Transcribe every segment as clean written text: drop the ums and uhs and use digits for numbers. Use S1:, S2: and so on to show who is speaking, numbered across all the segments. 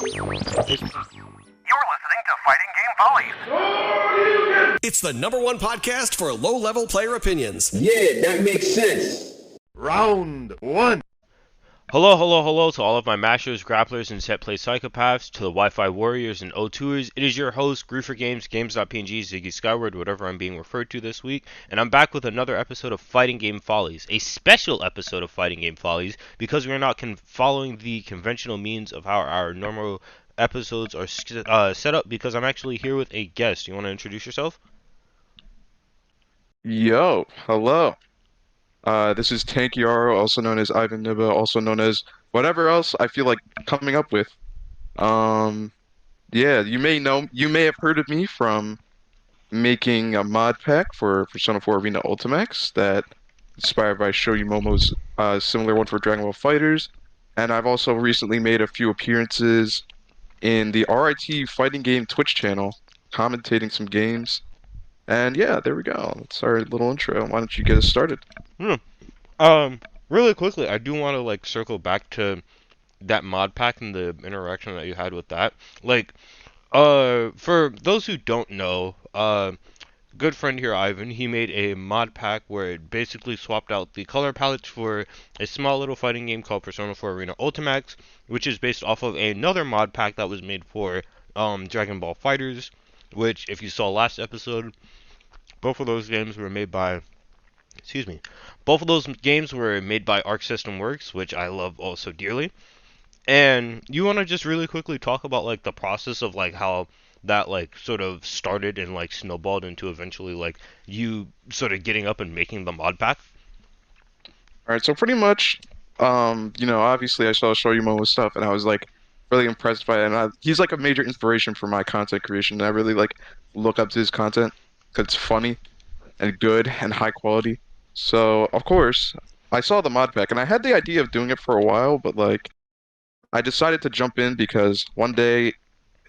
S1: listening to Fighting Game Follies.
S2: It's the #1 podcast for low-level player opinions.
S3: Yeah, that makes sense.
S4: Round one.
S5: Hello to all of my mashers, grapplers, and set play psychopaths, to the Wi-Fi warriors and O2ers. It is your host, Griefer Games, Games.png, Ziggy Skyward, whatever I'm being referred to this week, and I'm back with another episode of Fighting Game Follies, a special episode of Fighting Game Follies, because we're not following the conventional means of how our normal episodes are set up, because I'm actually here with a guest. You want to introduce yourself?
S4: Yo, hello. This is Tankiaro, also known as Ivan Nibba, also known as whatever else I feel like coming up with. Yeah, you may have heard of me from making a mod pack for Persona 4 Arena Ultimax that inspired by Shoyu Momo's similar one for Dragon Ball Fighters, and I've also recently made a few appearances in the RIT Fighting Game Twitch channel, commentating some games. And yeah, there we go. That's our little intro. Why don't you get us started?
S5: Really quickly, I do want to circle back to that mod pack and the interaction that you had with that. For those who don't know, good friend here, Ivan, he made a mod pack where it basically swapped out the color palettes for a small little fighting game called Persona 4 Arena Ultimax, which is based off of another mod pack that was made for Dragon Ball Fighters, which, if you saw last episode, both of those games were made by Arc System Works, which I love also dearly. And you want to just really quickly talk about the process of how that sort of started and snowballed into eventually you sort of getting up and making the mod pack?
S4: Alright, so pretty much, obviously I saw Shoyu Momo's stuff and I was really impressed by it. And he's a major inspiration for my content creation. And I really look up to his content because it's funny and good and high quality. So, of course, I saw the mod pack and I had the idea of doing it for a while, but I decided to jump in because one day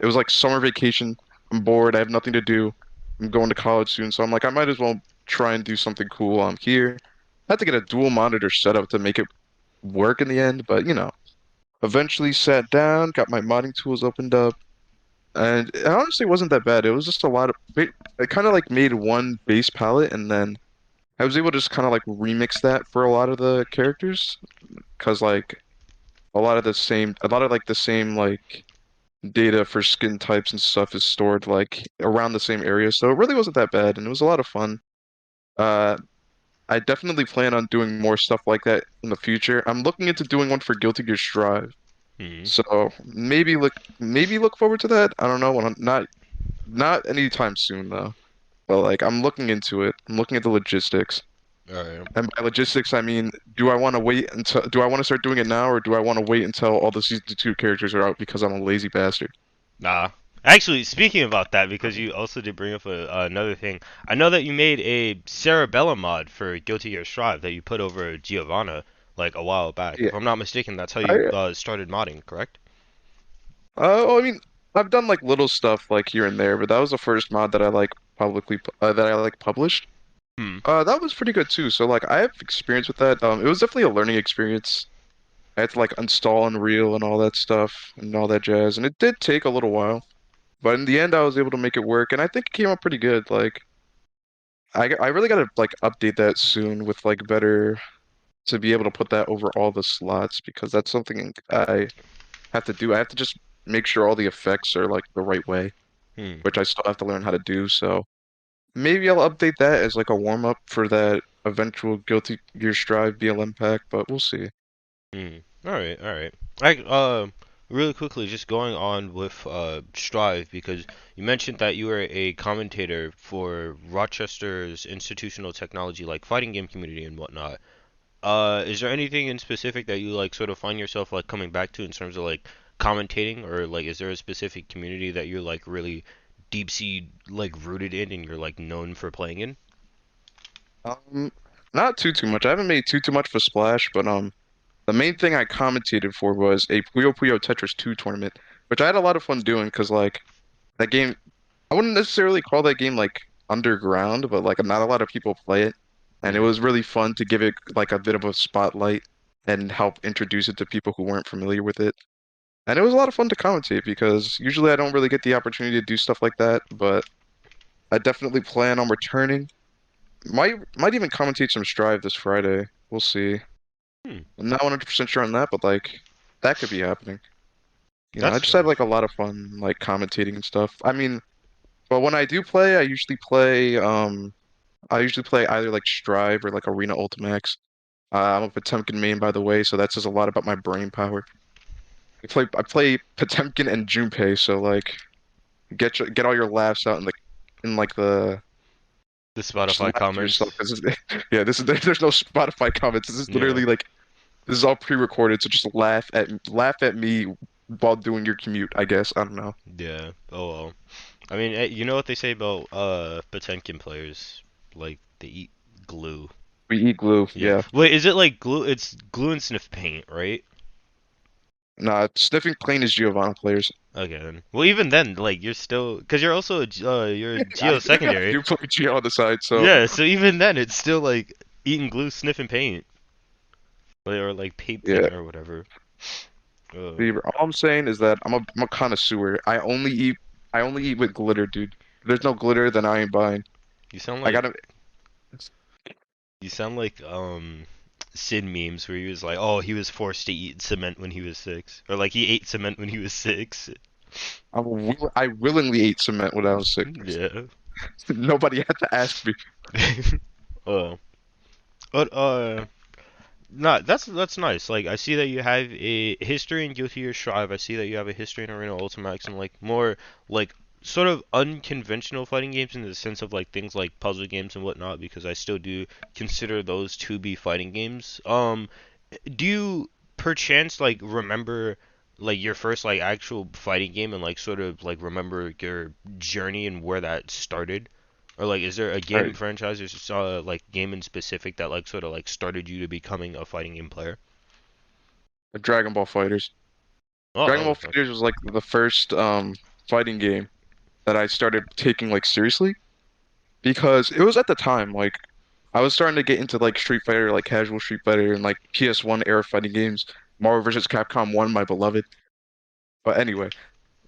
S4: it was summer vacation. I'm bored. I have nothing to do. I'm going to college soon, so I'm I might as well try and do something cool. I'm here. I had to get a dual monitor setup to make it work in the end, but eventually sat down, got my modding tools opened up, and it honestly wasn't that bad. It was just a lot of I kind of made one base palette, and then I was able to just kind of remix that for a lot of the characters, because a lot of the same data for skin types and stuff is stored around the same area, so it really wasn't that bad, and it was a lot of fun. I definitely plan on doing more stuff like that in the future. I'm looking into doing one for Guilty Gear Strive, so maybe look forward to that. I don't know when not anytime soon though, but I'm looking into it. I'm looking at the logistics.
S5: Alright.
S4: And by logistics, I mean, do I want to start doing it now, or do I want to wait until all the Season 2 characters are out because I'm a lazy bastard?
S5: Nah. Actually, speaking about that, because you also did bring up another thing, I know that you made a Cerebella mod for Guilty Gear Strive that you put over Giovanna a while back.
S4: Yeah.
S5: If I'm not mistaken, that's how you started modding, correct?
S4: I mean, I've done little stuff here and there, but that was the first mod that I published. That was pretty good too. So I have experience with that. It was definitely a learning experience. I had to install Unreal and all that stuff and all that jazz, and it did take a little while. But in the end, I was able to make it work, and I think it came out pretty good. I really gotta update that soon with better to be able to put that over all the slots, because that's something I have to do. I have to just make sure all the effects are the right way, which I still have to learn how to do. So maybe I'll update that as a warm up for that eventual Guilty Gear Strive BLM pack, but we'll see.
S5: Alright. Really quickly, just going on with Strive, because you mentioned that you were a commentator for Rochester's institutional technology, fighting game community and whatnot. Is there anything in specific that you sort of find yourself coming back to in terms of commentating, or is there a specific community that you're really deep sea rooted in and you're known for playing in?
S4: Not too much. I haven't made too much of a splash, but the main thing I commentated for was a Puyo Puyo Tetris 2 tournament, which I had a lot of fun doing because that game, I wouldn't necessarily call that game underground, but not a lot of people play it, and it was really fun to give it a bit of a spotlight and help introduce it to people who weren't familiar with it. And it was a lot of fun to commentate because usually I don't really get the opportunity to do stuff like that, but I definitely plan on returning. Might even commentate some Strive this Friday. We'll see.
S5: Hmm,
S4: I'm not 100% sure on that, but like that could be happening. I
S5: that's
S4: just had like
S5: nice.
S4: a lot of fun like commentating and stuff. I mean, but when I do play, I usually play either like Strive or like Arena Ultimax. I'm a Potemkin main, by the way, so that says a lot about my brain power. I play Potemkin and Junpei, so like get all your laughs out in like the
S5: The
S4: just
S5: Spotify
S4: laugh to yourself.
S5: comments.
S4: Yeah, there's no Spotify comments. This is
S5: Yeah.
S4: literally like this is all pre-recorded, so just laugh at me while doing your commute, I guess. I don't know.
S5: Yeah. Oh well. I mean, you know what they say about Potemkin players? Like they eat glue.
S4: We eat glue,
S5: Yeah.
S4: yeah.
S5: Wait, is it like glue? It's glue and sniff paint, right?
S4: Nah, sniffing plane is Giovanna players.
S5: Okay then. Well, even then, like you're still, cause you're also you're a
S4: I,
S5: geo
S4: I
S5: secondary.
S4: do play Geo on the side, so
S5: Yeah. So even then, it's still like eating glue, sniffing paint, or like paint
S4: yeah.
S5: thinner or whatever. Uh,
S4: All I'm saying is that I'm a connoisseur. I only eat with glitter, dude. If there's no glitter, then I ain't buying.
S5: you sound
S4: I
S5: like
S4: gotta.
S5: you sound like Sid memes where he was like, oh, he was forced to eat cement when he was 6, or like he ate cement when he was 6.
S4: I willingly ate cement when I was sick.
S5: Yeah.
S4: Nobody had to ask me.
S5: uh, but nah, that's nice. Like I see that you have a history in Guilty Gear Strive. I see that you have a history in Arena Ultimax and like more like sort of unconventional fighting games in the sense of like things like puzzle games and whatnot because I still do consider those to be fighting games. Do you perchance like remember like your first like actual fighting game and like sort of like remember your journey and where that started? Or like is there a
S4: All
S5: game
S4: right,
S5: franchise or like game in specific that like sort of like started you to becoming a fighting game player?
S4: Dragon Ball Fighters. Dragon
S5: Oh,
S4: Ball
S5: oh.
S4: Fighters was like the first fighting game that I started taking like seriously because it was at the time like I was starting to get into like Street Fighter, like casual Street Fighter and like PS1 era fighting games. Mario vs. Capcom 1, my beloved. But anyway,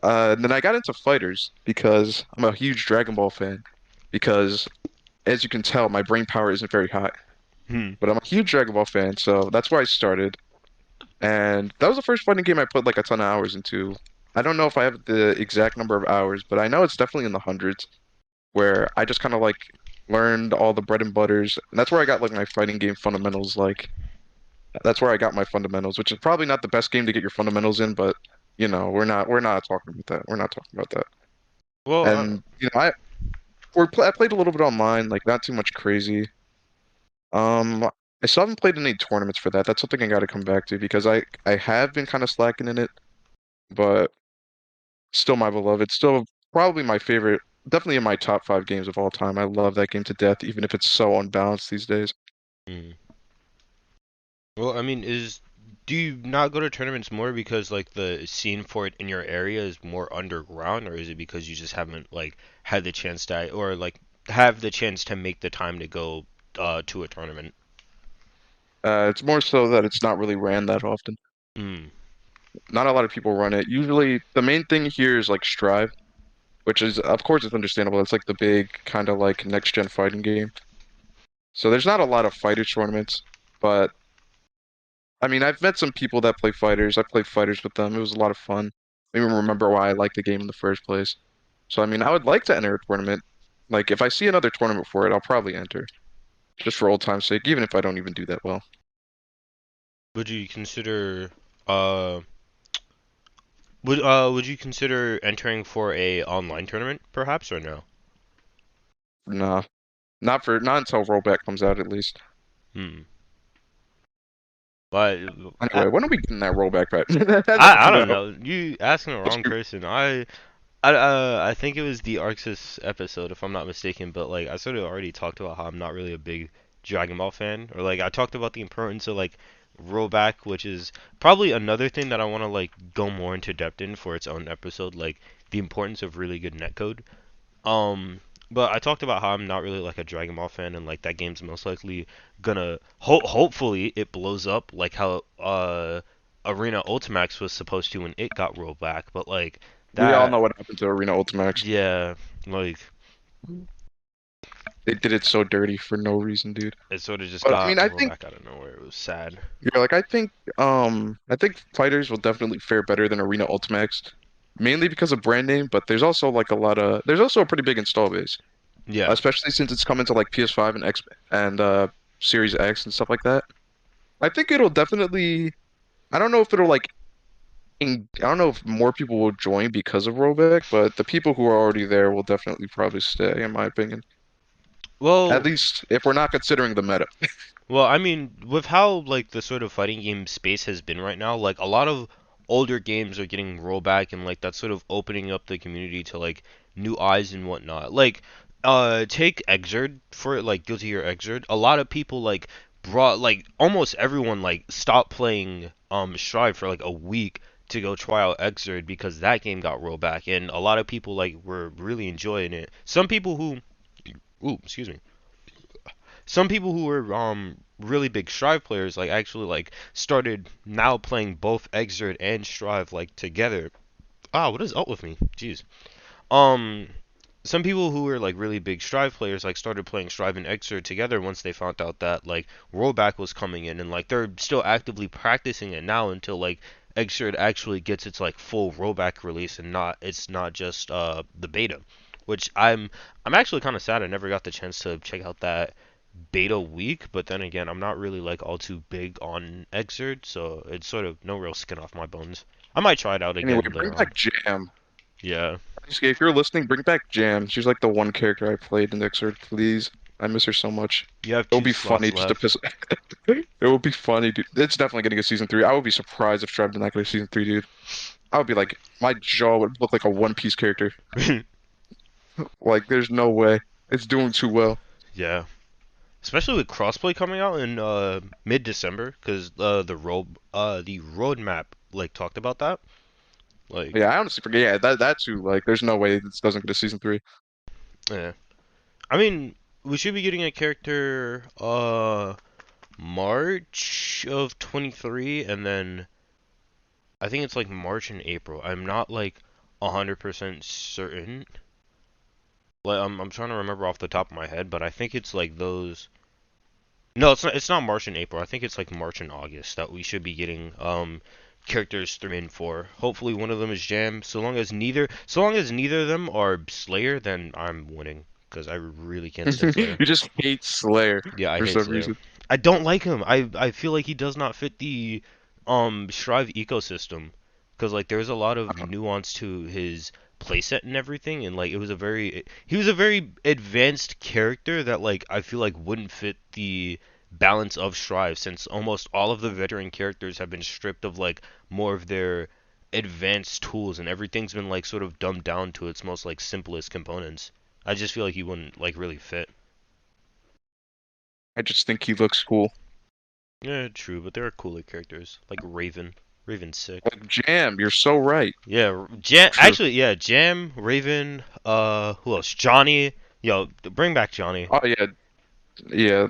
S4: and then I got into fighters because I'm a huge Dragon Ball fan. Because as you can tell, my brain power isn't very high.
S5: Hmm.
S4: But I'm a huge Dragon Ball fan, so that's where I started. And that was the first fighting game I put like a ton of hours into. I don't know if I have the exact number of hours, but I know it's definitely in the hundreds, where I just kind of like learned all the bread and butters. And that's where I got like my fighting game fundamentals. Like that's where I got my fundamentals, which is probably not the best game to get your fundamentals in, but we're not talking about that. We're not talking about that.
S5: Well,
S4: And I played a little bit online, like not too much crazy. I still haven't played any tournaments for that. That's something I got to come back to because I have been kind of slacking in it, but still my beloved, still probably my favorite, definitely in my top 5 games of all time. I love that game to death, even if it's so unbalanced these days.
S5: hmm. Well, I mean, do you not go to tournaments more because like the scene for it in your area is more underground, or is it because you just haven't like had the chance to or like have the chance to make the time to go to a tournament?
S4: It's more so that it's not really ran that often.
S5: Hmm.
S4: Not a lot of people run it. Usually, the main thing here is like Strive, which is, of course, it's understandable. It's like the big kind of like next gen fighting game. So there's not a lot of fighter tournaments, but I mean, I've met some people that play fighters. I played fighters with them. It was a lot of fun. I even remember why I liked the game in the first place. So I mean, I would like to enter a tournament. Like if I see another tournament for it, I'll probably enter, just for old time's sake, even if I don't even do that well.
S5: Would you consider uh would you consider entering for a online tournament perhaps or no?
S4: Nah, not until rollback comes out at least.
S5: Hmm. But
S4: Anyway, when are we getting that rollback back? I'd like
S5: I
S4: to
S5: don't
S4: know.
S5: know. You asking the
S4: Let's
S5: wrong
S4: do-
S5: person. I think it was the Arxis episode, if I'm not mistaken. But like, I sort of already talked about how I'm not really a big Dragon Ball fan, or like I talked about the importance of like rollback, which is probably another thing that I want to like go more into depth in for its own episode, like the importance of really good netcode. But I talked about how I'm not really like a Dragon Ball fan, and like that game's most likely gonna hopefully it blows up like how Arena Ultimax was supposed to when it got rolled back, but like
S4: We all
S5: that,
S4: know what happened to Arena Ultimax.
S5: yeah, like
S4: They did it so dirty for no reason, dude.
S5: it sort of just
S4: But I
S5: got
S4: mean, I
S5: rolled
S4: think
S5: back out of nowhere. It was sad.
S4: yeah, like I think fighters will definitely fare better than Arena Ultimax, mainly because of brand name. But there's also like there's also a pretty big install base,
S5: Yeah.
S4: especially since it's coming to like PS5 and X and Series X and stuff like that. I think it'll definitely. I don't know if it'll like. I don't know if more people will join because of rollback, but the people who are already there will definitely probably stay, in my opinion. At
S5: Well,
S4: least if we're not considering the meta.
S5: well, I mean, with how like the sort of fighting game space has been right now, like a lot of older games are getting rollback and like that's sort of opening up the community to like new eyes and whatnot. Like, take Exerd for like Guilty Gear Exerd. A lot of people like brought like almost everyone like stopped playing Strive for like a week to go try out Exerd because that game got rolled back and a lot of people like were really enjoying it. Some people who, ooh, excuse me, some people who were really big Strive players like actually like started now playing both Exert and Strive like together. Ah, what is up with me? Jeez. Um, some people who were like really big Strive players like started playing Strive and Exert together once they found out that like rollback was coming in and like they're still actively practicing it now until like Exert actually gets its like full rollback release and not it's not just the beta. Which I'm actually kind of sad I never got the chance to check out that beta week, but then again, I'm not really like all too big on Exert, so it's sort of no real skin off my bones. I might try it out
S4: Anyway,
S5: again
S4: bring
S5: later on.
S4: back Jam.
S5: Yeah.
S4: If you're listening, bring back Jam. She's like the one character I played in Xrd, please. I miss her so much.
S5: You have
S4: It would
S5: two
S4: be
S5: slots
S4: funny just to
S5: left.
S4: piss. It would be funny, dude. It's definitely gonna get season 3. I would be surprised if Strive did not get a season 3, dude. I would be like, my jaw would look like a One Piece character. Like, there's no way. It's doing too well.
S5: Yeah. Especially with crossplay coming out in mid-December, because the roadmap like talked about that. Like,
S4: Yeah, I honestly forget. Yeah, that too. Like, there's no way this doesn't get a season 3.
S5: yeah. I mean, we should be getting a character March of 23, and then I think it's like March and April. I'm not like 100% certain. Like I'm trying to remember off the top of my head, but I think it's like those. No, it's not. It's not March and April. I think it's like March and August that we should be getting characters 3 and 4. Hopefully one of them is Jam. So long as neither of them are Slayer, then I'm winning because I really can't stand Slayer.
S4: You just hate Slayer
S5: Yeah, I
S4: for
S5: hate
S4: some
S5: Slayer.
S4: reason.
S5: I don't like him. I feel like he does not fit the Shrive ecosystem because like there's a lot of nuance to his playset and everything and like he was a very advanced character that like I feel like wouldn't fit the balance of Shrive since almost all of the veteran characters have been stripped of like more of their advanced tools and everything's been like sort of dumbed down to its most like simplest components. I just feel like he wouldn't like really fit.
S4: I just think he looks cool.
S5: Yeah, true, but there are cooler characters like Raven. Raven's sick.
S4: Like Jam, you're so right.
S5: Yeah, Jam.
S4: True.
S5: Actually, yeah, Jam, Raven. Who else? Johnny. Yo, bring back Johnny.
S4: Oh yeah, yeah.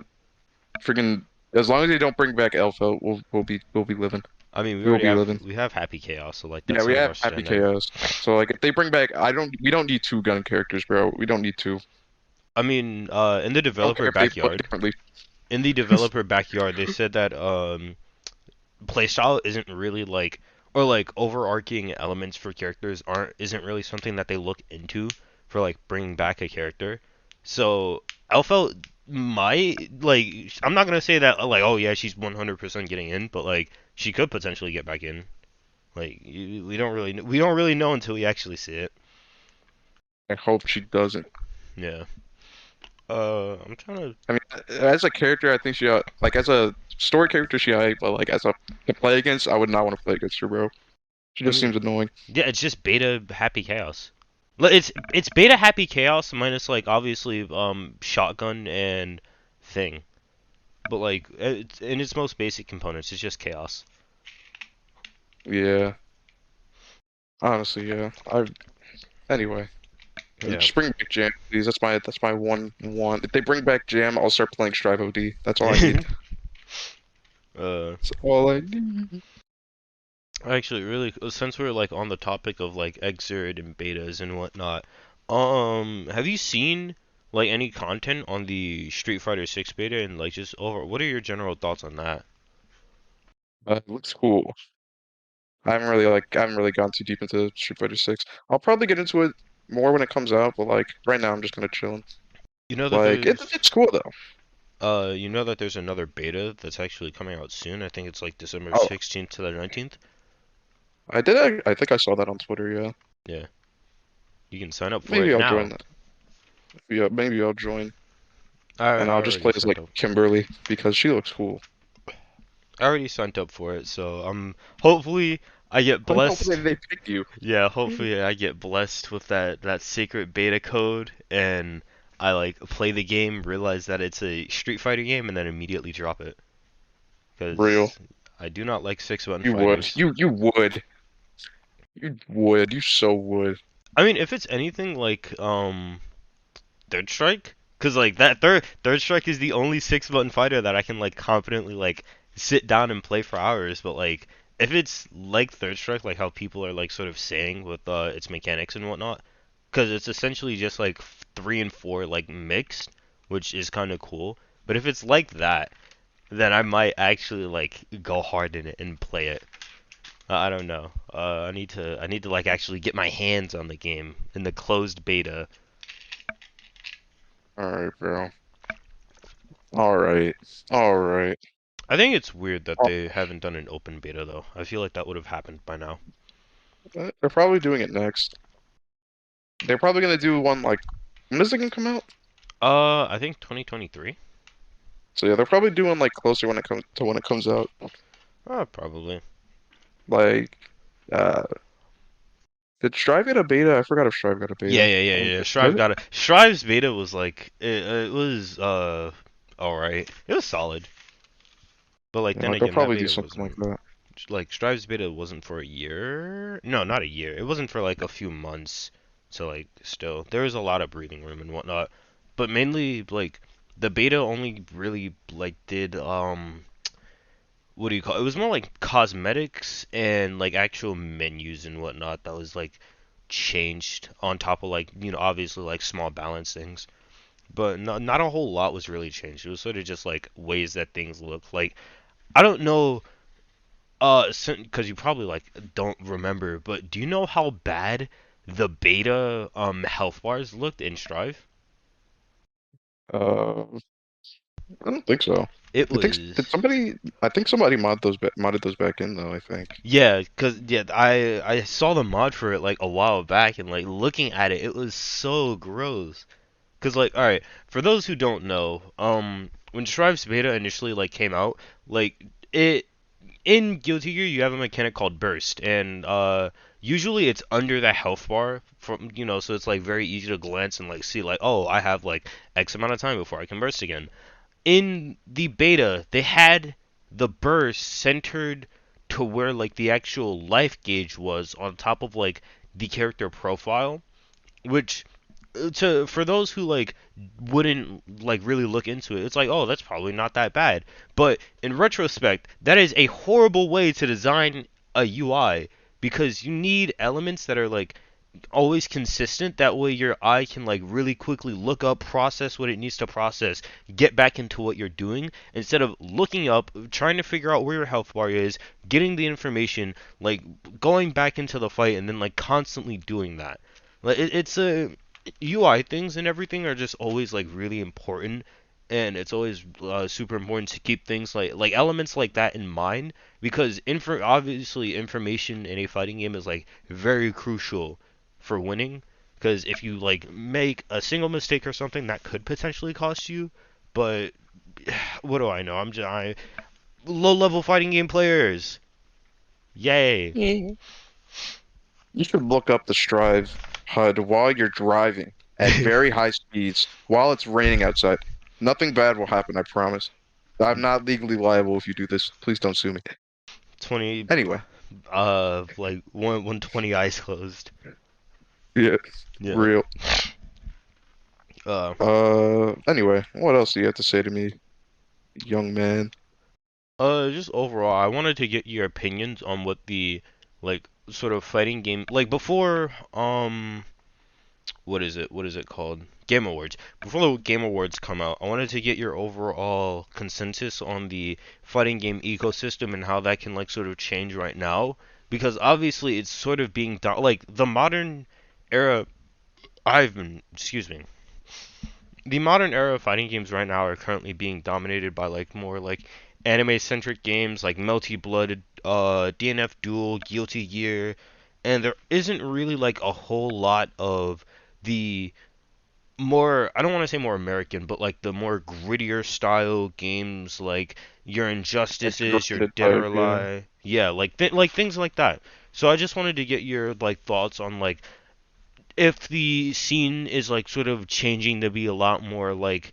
S4: Freaking. As long as they don't bring back Alpha, we'll be living.
S5: I mean,
S4: We will be living.
S5: we have Happy Chaos, so like
S4: Yeah,
S5: that's
S4: we
S5: sort of
S4: have
S5: our
S4: Happy
S5: standard.
S4: Chaos. So like, if they bring back, we don't need 2 gun characters, bro. We don't need 2.
S5: I mean, in the
S4: I don't
S5: developer
S4: care if they play
S5: backyard,
S4: differently.
S5: they said that playstyle isn't really like or like overarching elements for characters aren't isn't really something that they look into for like bringing back a character. So Alpha might like I'm not gonna say that like oh yeah she's 100% getting in, but like she could potentially get back in. Like we don't really know until we actually see it.
S4: I hope she doesn't.
S5: Yeah. I'm trying to.
S4: I mean, as a character, I think like as a story character, she alright, but like as a to play against, I would not want to play against her, bro. She
S5: I
S4: just
S5: mean,
S4: seems annoying.
S5: yeah, it's just beta happy chaos. It's beta happy chaos minus like obviously shotgun and thing, but like it's, in its most basic components, it's just chaos.
S4: Yeah, honestly, yeah. Anyway,
S5: Yeah.
S4: just bring back Jam, please. That's my one. If they bring back Jam, I'll start playing Strive OD. That's all I need.
S5: uh,
S4: That's all I need.
S5: Actually, really, since we're like on the topic of like Xrd and betas and whatnot, have you seen like any content on the Street Fighter 6 beta and like just over? What are your general thoughts on that?
S4: It looks cool. I haven't really gone too deep into Street Fighter 6. I'll probably get into it more when it comes out, but like right now I'm just kind of chilling.
S5: You know that
S4: Like
S5: there's
S4: it's cool though.
S5: you know that there's another beta that's actually coming out soon. I think it's like December
S4: Oh,
S5: 16th to the 19th.
S4: I think I saw that on Twitter, yeah.
S5: Yeah, you can sign up for
S4: Maybe
S5: it
S4: I'll join
S5: now.
S4: that. Yeah, maybe I'll join
S5: I
S4: and I'll just
S5: already
S4: play as
S5: signed
S4: like
S5: up.
S4: Kimberly because she looks cool.
S5: I already signed up for it, so hopefully I get
S4: Hopefully
S5: blessed.
S4: they pick you.
S5: Yeah, hopefully I get blessed with that secret beta code and I like play the game, realize that it's a Street Fighter game, and then immediately drop it.
S4: Real.
S5: Because I do not like six button
S4: You would.
S5: fighters.
S4: You would. You would. You so would.
S5: I mean, if it's anything like Third Strike, because like that Third Strike is the only six button fighter that I can like confidently like sit down and play for hours. But like if it's like Third Strike, like how people are like sort of saying with its mechanics and whatnot, because it's essentially just like three and four like mixed, which is kind of cool. But if it's like that, then I might actually like go hard in it and play it. I don't know. I need to like actually get my hands on the game in the closed beta.
S4: Alright, bro. Alright. Alright.
S5: I think it's weird that they haven't done an open beta though. I feel like that would have happened by now.
S4: They're probably doing it next. They're probably gonna do one like when is it gonna come out?
S5: I think 2023.
S4: So yeah, they're probably doing like closer when it comes to when it comes out.
S5: Probably.
S4: Like uh did Strive get a beta? I forgot if Strive got a
S5: Yeah,
S4: beta.
S5: yeah, yeah, yeah.
S4: Did
S5: Strive
S4: it?
S5: got it. Strive's beta was like it was all right. It was solid. But like
S4: Yeah,
S5: then
S4: they'll
S5: again, that
S4: probably do
S5: beta
S4: something like
S5: wasn't
S4: that.
S5: like Strive's beta wasn't for a year. No, not a year. It wasn't for like a few months. So like still there was a lot of breathing room and whatnot. But mainly like the beta only really like did what do you call it? It was more like cosmetics and like actual menus and whatnot that was like changed on top of like obviously like small balance things. But not a whole lot was really changed. It was sort of just like ways that things look. Like I don't know because you probably like don't remember, but do you know how bad the beta health bars looked in Strive?
S4: Uh I don't think so.
S5: It
S4: I think
S5: was
S4: did somebody I think somebody modded those back in though, I think.
S5: yeah, cause yeah, I saw the mod for it like a while back and like looking at it, it was so gross. Cause like, all right, for those who don't know, when Strive's beta initially like came out, like it in Guilty Gear you have a mechanic called Burst, and usually it's under the health bar from so it's like very easy to glance and like see like oh I have like X amount of time before I can burst again. In the beta, they had the burst centered to where like the actual life gauge was on top of like the character profile, which to for those who like wouldn't like really look into it, it's like, oh, that's probably not that bad. But in retrospect, that is a horrible way to design a UI because you need elements that are like always consistent. That way your eye can like really quickly look up, process what it needs to process, get back into what you're doing instead of looking up, trying to figure out where your health bar is, getting the information, like going back into the fight and then like constantly doing that. Like it's a UI things and everything are just always like really important, and it's always super important to keep things like elements like that in mind because obviously information in a fighting game is like very crucial for winning. Because if you like make a single mistake or something, that could potentially cost you. But what do I know? Low level fighting game players. Yay.
S4: Yeah. You should look up the Strive HUD while you're driving at very high speeds while it's raining outside. Nothing bad will happen, I promise. I'm not legally liable if you do this. Please don't sue me.
S5: 20
S4: Anyway,
S5: like 120 eyes closed.
S4: yeah,
S5: Yeah.
S4: real.
S5: Uh
S4: Anyway, what else do you have to say to me, young man?
S5: just overall, I wanted to get your opinions on what the like sort of fighting game like before what is it called? Game Awards. Before the Game Awards come out, I wanted to get your overall consensus on the fighting game ecosystem and how that can like sort of change right now because obviously it's sort of being like the modern era excuse me. The modern era of fighting games right now are currently being dominated by like more like anime centric games like Melty Blood, DNF Duel, Guilty Gear, and there isn't really like a whole lot of the more I don't want to say more American, but like the more grittier style games like your
S4: Like the
S5: Injustices, your
S4: grounded
S5: Dead or
S4: type, yeah.
S5: Alive, yeah, like like things like that. So I just wanted to get your like thoughts on like if the scene is like sort of changing to be a lot more like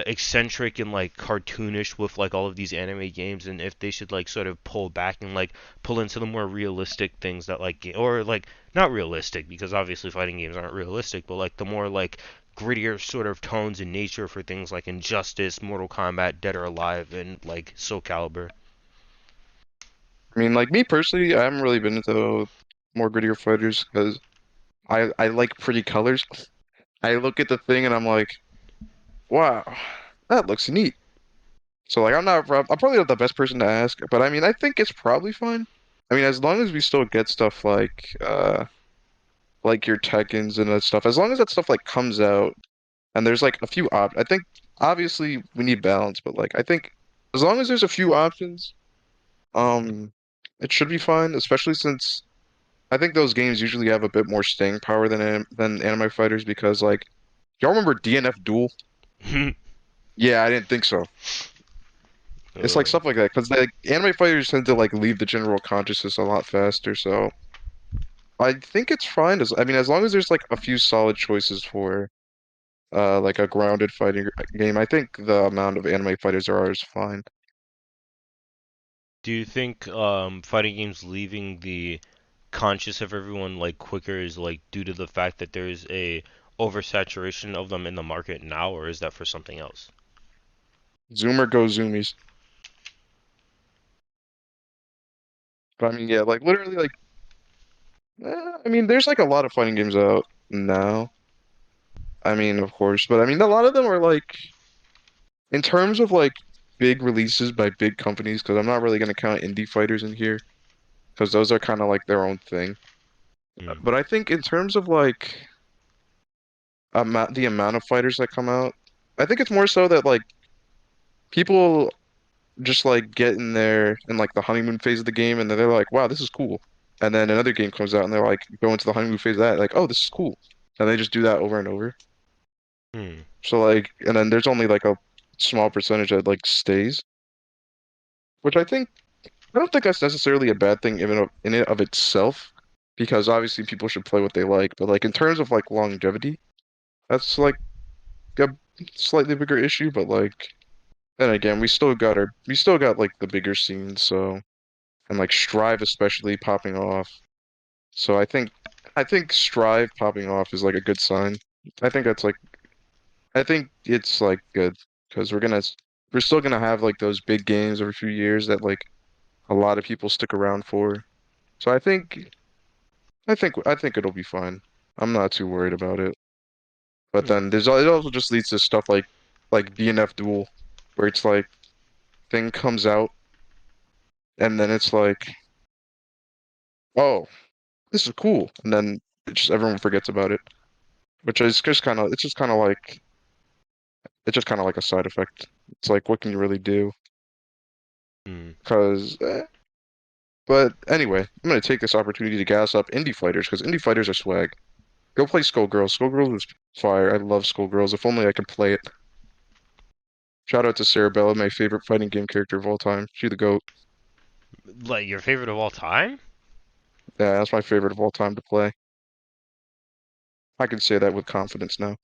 S5: eccentric and like cartoonish with like all of these anime games and if they should like sort of pull back and like pull into the more realistic things that like or like not realistic because obviously fighting games aren't realistic but like the more like grittier sort of tones in nature for things like Injustice, Mortal Kombat, Dead or Alive and like Soul Calibur.
S4: I mean, like me personally, I haven't really been into more grittier fighters because I like pretty colors. I look at the thing and I'm like, wow, that looks neat. So like I'm probably not the best person to ask, but I mean I think it's probably fine. I mean as long as we still get stuff like your Tekkens and that stuff, as long as that stuff like comes out and there's like a few I think obviously we need balance, but like I think as long as there's a few options, um it should be fine, especially since I think those games usually have a bit more staying power than anime fighters because like y'all remember DNF Duel? Yeah, I didn't think so. It's like
S5: uh,
S4: stuff like that because like anime fighters tend to like leave the general consciousness a lot faster. So I think it's fine. I mean, as long as there's like a few solid choices for like a grounded fighting game, I think the amount of anime fighters there are is fine.
S5: do you think fighting games leaving the conscious of everyone like quicker is like due to the fact that there's a oversaturation of them in the market now, or is that for something else?
S4: Zoomer go zoomies. But I mean, yeah, like literally, like I mean, there's like a lot of fighting games out now. I mean, of course, but I mean, a lot of them are like in terms of like big releases by big companies, because I'm not really gonna count indie fighters in here, because those are kind of like their own thing.
S5: Mm.
S4: But I think in terms of like the amount of fighters that come out, I think it's more so that like people just like get in there in like the honeymoon phase of the game, and then they're like, "Wow, this is cool." And then another game comes out, and they're like, go into the honeymoon phase of that, like, "Oh, this is cool," and they just do that over and over.
S5: Hmm.
S4: So like, and then there's only like a small percentage that like stays, which I don't think that's necessarily a bad thing in it of itself, because obviously people should play what they like. But like in terms of like longevity, that's like a slightly bigger issue. But like then again, we still got like the bigger scenes, so and like Strive especially popping off. So I think Strive popping off is like a good sign. I think that's like I think it's like good because we're still gonna have like those big games every few years that like a lot of people stick around for. So I think it'll be fine. I'm not too worried about it. But
S5: Hmm.
S4: then it also just leads to stuff like DNF Duel, where it's like thing comes out and then it's like, oh, this is cool, and then everyone forgets about it, which is just kind of it's just kind of like a side effect. It's like what can you really do?
S5: Hmm.
S4: Because but anyway, I'm gonna take this opportunity to gas up indie fighters because indie fighters are swag. Go play Skullgirls. Skullgirls is fire. I love Skullgirls. If only I could play it. Shout out to Sarabella, my favorite fighting game character of all time. She the GOAT.
S5: Like your favorite of all time?
S4: Yeah, that's my favorite of all time to play. I can say that with confidence now.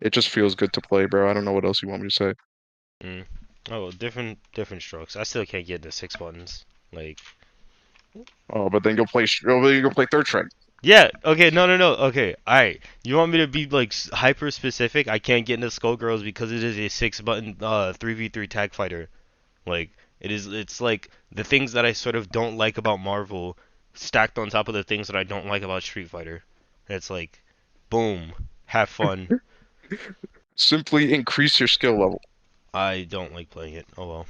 S4: It just feels good to play, bro. I don't know what else you want me to say.
S5: Hmm. Oh, different strokes. I still can't get the six buttons. Like,
S4: Oh, but then you go play Third Strike.
S5: yeah, okay, no. Okay, alright. You want me to be like hyper specific? I can't get into Skullgirls because it is a six button 3v3 tag fighter. Like, It's like the things that I sort of don't like about Marvel stacked on top of the things that I don't like about Street Fighter. It's like, boom, have fun.
S4: Simply increase your skill level.
S5: I don't like playing it. Oh well.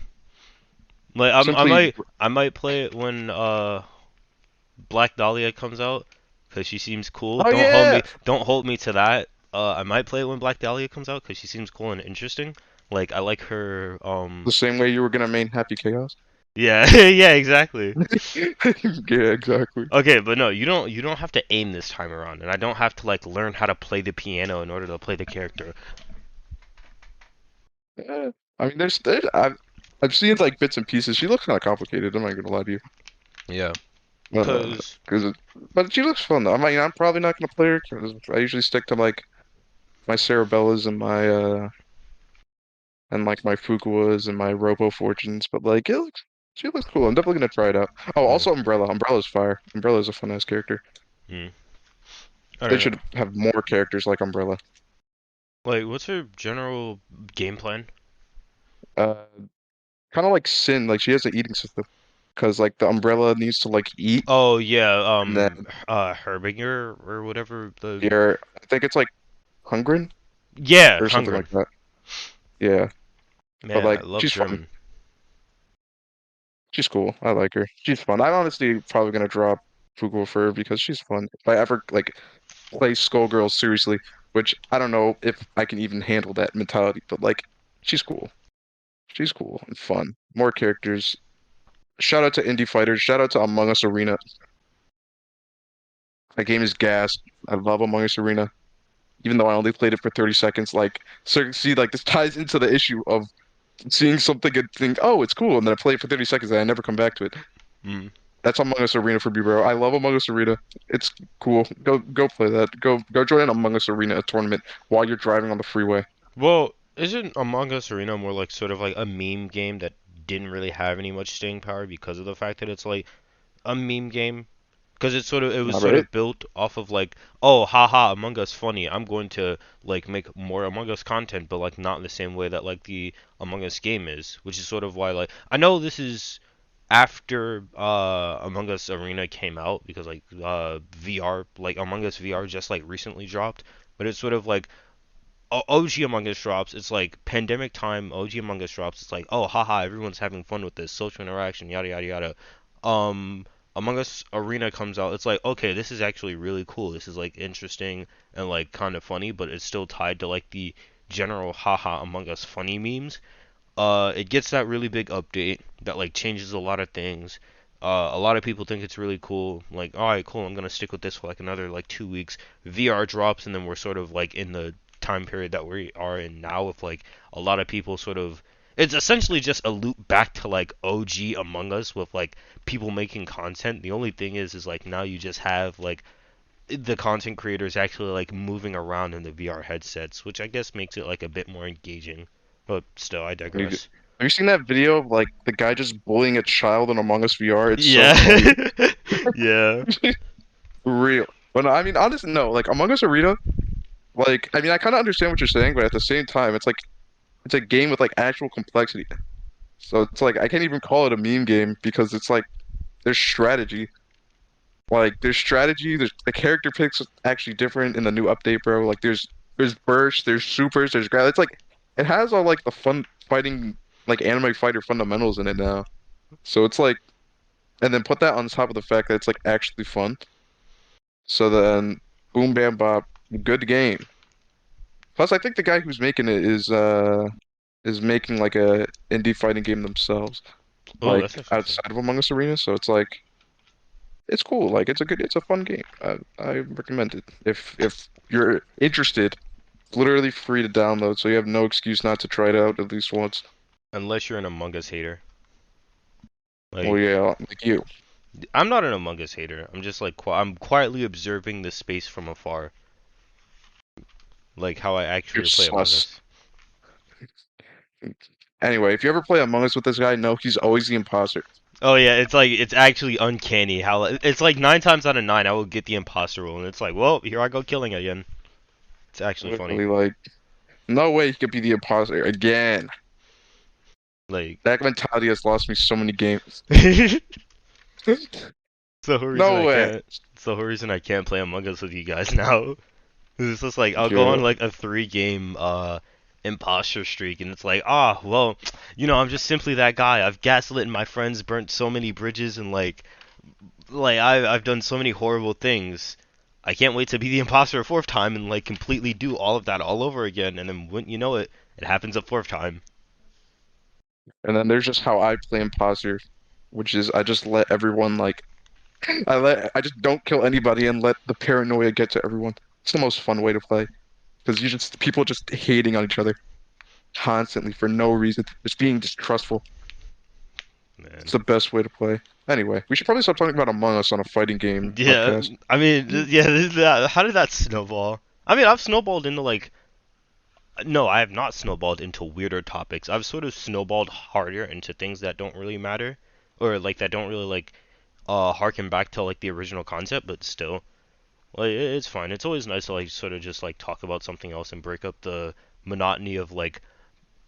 S5: Like
S4: Simply,
S5: I might play it when Black Dahlia comes out because she seems cool.
S4: oh yeah,
S5: Don't hold me to that. I might play it when Black Dahlia comes out because she seems cool and interesting. Like I like her.
S4: the same way you were gonna main Happy Chaos.
S5: Yeah, yeah, exactly.
S4: Yeah, exactly.
S5: Okay, but no, you don't have to aim this time around, and I don't have to like learn how to play the piano in order to play the character.
S4: Yeah. I mean, I've seen like bits and pieces. She looks kind of complicated. I'm not gonna lie to you.
S5: Yeah,
S4: Uh,
S5: cause
S4: cause but she looks fun though. I mean, I'm probably not gonna play her because I usually stick to like my Cerebellas and like my Fukuas and my Robo Fortunes. But like, she looks cool. I'm definitely gonna try it out. Oh,
S5: yeah,
S4: also Umbrella. Umbrella's fire. Umbrella's a fun ass character.
S5: mm, I
S4: They
S5: don't know.
S4: should have more characters like Umbrella.
S5: Like, what's her general game plan?
S4: Uh, kind of like Sin. Like she has an eating system because like the Umbrella needs to like eat
S5: Oh yeah,
S4: and then
S5: Herbinger or whatever the
S4: you're. I think it's like Hungry
S5: yeah,
S4: or something
S5: Hungren.
S4: like that. Yeah, but
S5: Man, I
S4: like
S5: love
S4: she's fun.
S5: German.
S4: She's cool. I like her. She's fun. I'm honestly probably gonna drop Fugo for her because she's fun. If I ever like play Skullgirls seriously, which I don't know if I can even handle that mentality, but like she's cool. She's cool and fun. More characters. Shout out to Indie Fighters. Shout out to Among Us Arena. That game is gas. I love Among Us Arena. Even though I only played it for 30 seconds, like so see like this ties into the issue of seeing something and think, oh, it's cool, and then I play it for 30 seconds and I never come back to it.
S5: Mm.
S4: That's Among Us Arena for me, bro. I love Among Us Arena. It's cool. Go play that. Go join an Among Us Arena tournament while you're driving on the freeway.
S5: Well, isn't Among Us Arena more like sort of like a meme game that didn't really have any much staying power because of the fact that it's like a meme game? Because it was
S4: Not
S5: sort
S4: right?
S5: of built off of like, oh, haha, Among Us funny. I'm going to like make more Among Us content, but like not in the same way that like the Among Us game is, which is sort of why like I know this is after Among Us Arena came out because like VR like Among Us VR just like recently dropped, but it's sort of like OG Among Us drops. It's like pandemic time. OG Among Us drops. It's like, oh, haha, everyone's having fun with this social interaction, yada yada yada. Um, Among Us Arena comes out. It's like, okay, this is actually really cool. This is like interesting and like kind of funny, but it's still tied to like the general haha Among Us funny memes. It gets that really big update that like changes a lot of things. A lot of people think it's really cool. Like, all right, cool. I'm gonna stick with this for like another like 2 weeks. VR drops, and then we're sort of like in the time period that we are in now, with like a lot of people sort of. It's essentially just a loop back to like OG Among Us with like people making content. The only thing is like now you just have like the content creators actually like moving around in the VR headsets, which I guess makes it like a bit more engaging. But still, I
S4: You get-
S5: digress.
S4: Have you seen that video of like the guy just bullying a child in Among Us VR? It's so
S5: Yeah.
S4: funny.
S5: Yeah.
S4: Real. But no, I mean, honestly, no. Like Among Us Arena, like I mean, I kind of understand what you're saying, but at the same time, it's like it's a game with like actual complexity. So it's like I can't even call it a meme game because it's like there's strategy. Like there's strategy, there's the character picks actually different in the new update, bro. Like there's bursts, there's supers, there's grab. It's like it has all like the fun fighting like anime fighter fundamentals in it now. So it's like and then put that on top of the fact that it's like actually fun. So then boom bam bop, good game. Plus I think the guy who's making it is making like a indie fighting game themselves,
S5: Oh,
S4: like
S5: that's interesting.
S4: outside of Among Us Arena. So it's like it's cool. Like it's a fun game. I recommend it. If you're interested, it's literally free to download, so you have no excuse not to try it out at least once.
S5: Unless you're an Among Us hater.
S4: Well,
S5: Like,
S4: yeah, like you.
S5: I'm not an Among Us hater. I'm just like, I'm quietly observing the space from afar. Like how I
S4: You're
S5: actually play Among
S4: sus.
S5: Us.
S4: Anyway, if you ever play Among Us with this guy, no, he's always the imposter.
S5: Oh yeah, it's like, it's actually uncanny how, it's like 9 times out of 9 I will get the imposter role, and it's like, well, here I go killing again. It's actually funny.
S4: Literally, like, no way he could be the imposter again.
S5: Like,
S4: That mentality has lost me so many games.
S5: it's the whole reason
S4: No
S5: I
S4: way.
S5: can't. It's the whole reason I can't play Among Us with you guys now. It's just like I'll go
S4: Yeah.
S5: on like a 3 game imposter streak, and it's like, ah, well, I'm just simply that guy. I've gaslit my friends, burnt so many bridges, and like I've done so many horrible things. I can't wait to be the imposter a fourth time and like completely do all of that all over again, and then wouldn't you know it, it happens a fourth time.
S4: And then there's just how I play imposter, which is I just let everyone like I just don't kill anybody and let the paranoia get to everyone. It's the most fun way to play because you just people just hating on each other constantly for no reason, just being distrustful. It's
S5: Man.
S4: the best way to play. Anyway, we should probably stop talking about Among Us on a fighting game
S5: Yeah,
S4: podcast.
S5: I mean, how did that snowball? I mean, I've snowballed into like no, I have not snowballed into weirder topics. I've sort of snowballed harder into things that don't really matter, or like that don't really like harken back to like the original concept, but still, like it's fine. It's always nice to like sort of just like talk about something else and break up the monotony of like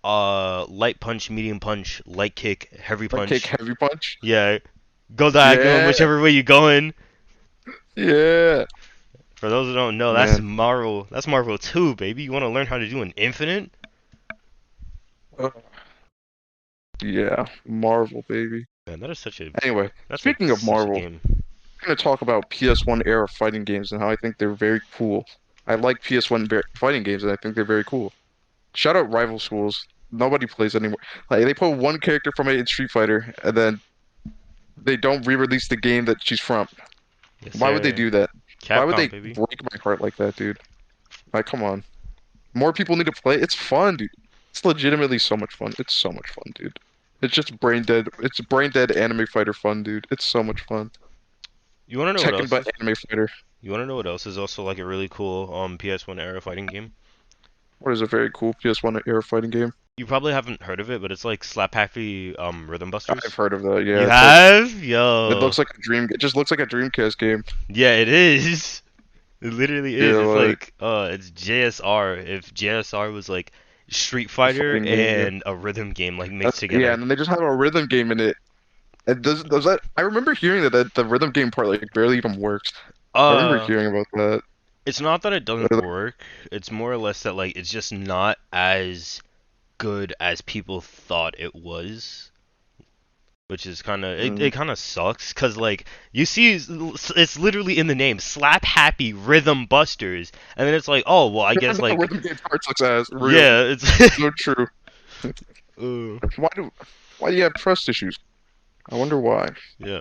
S5: light punch, medium punch, light kick, heavy
S4: Like kick
S5: punch.
S4: heavy punch.
S5: Yeah, go diagonal in
S4: Yeah,
S5: whichever way you're going.
S4: yeah,
S5: For those who don't know, that's
S4: man.
S5: Marvel. That's Marvel 2, baby. You want to learn how to do an infinite?
S4: Uh, yeah, Marvel, baby.
S5: Man, that is such a
S4: Anyway,
S5: that's a
S4: speaking of
S5: such a
S4: Marvel,
S5: game.
S4: I'm gonna talk about PS1 era fighting games and how I think they're very cool. I like PS1 fighting games and I think they're very cool. Shout out Rival Schools. Nobody plays anymore. Like they put one character from it in Street Fighter and then they don't re-release the game that she's from.
S5: Yes,
S4: Why would they
S5: sir.
S4: do that? Why would
S5: Capcom,
S4: they
S5: baby.
S4: break my heart like that, dude? Like, come on. More people need to play. It's fun, dude. It's legitimately so much fun. It's so much fun, dude. It's just brain dead. It's brain dead anime fighter fun, dude. It's so much fun.
S5: You wanna know what
S4: Tekken
S5: else
S4: but
S5: is?
S4: anime fighter.
S5: You wanna know what else is also like a really cool PS1 era fighting game?
S4: What is a very cool PS1 era fighting game?
S5: You probably haven't heard of it, but it's like Slap Happy Rhythm
S4: I've
S5: Busters.
S4: heard of that. Yeah,
S5: You
S4: it's like
S5: have?
S4: it
S5: Yo.
S4: looks like a dream. It just looks like a Dreamcast game.
S5: Yeah, it is. It literally
S4: Yeah,
S5: is. It's
S4: like
S5: like it's JSR. If JSR was like Street
S4: a
S5: Fighter
S4: fighting game. Yeah,
S5: and a rhythm game like mixed
S4: yeah,
S5: together.
S4: and then they just have a rhythm game in it. And does that? I remember hearing that the rhythm game part like barely even works. I remember
S5: Uh,
S4: hearing about that.
S5: it's not that it doesn't
S4: Uh,
S5: work. It's more or less that like it's just not as good as people thought it was, which is kind of
S4: mm.
S5: it kind of sucks because like you see it's literally in the name Slap Happy Rhythm Busters, and then it's like, oh well, I guess
S4: The
S5: like
S4: rhythm game part sucks ass. Real.
S5: yeah, it's
S4: So true.
S5: uh,
S4: Why do you have trust issues? I wonder why.
S5: yeah.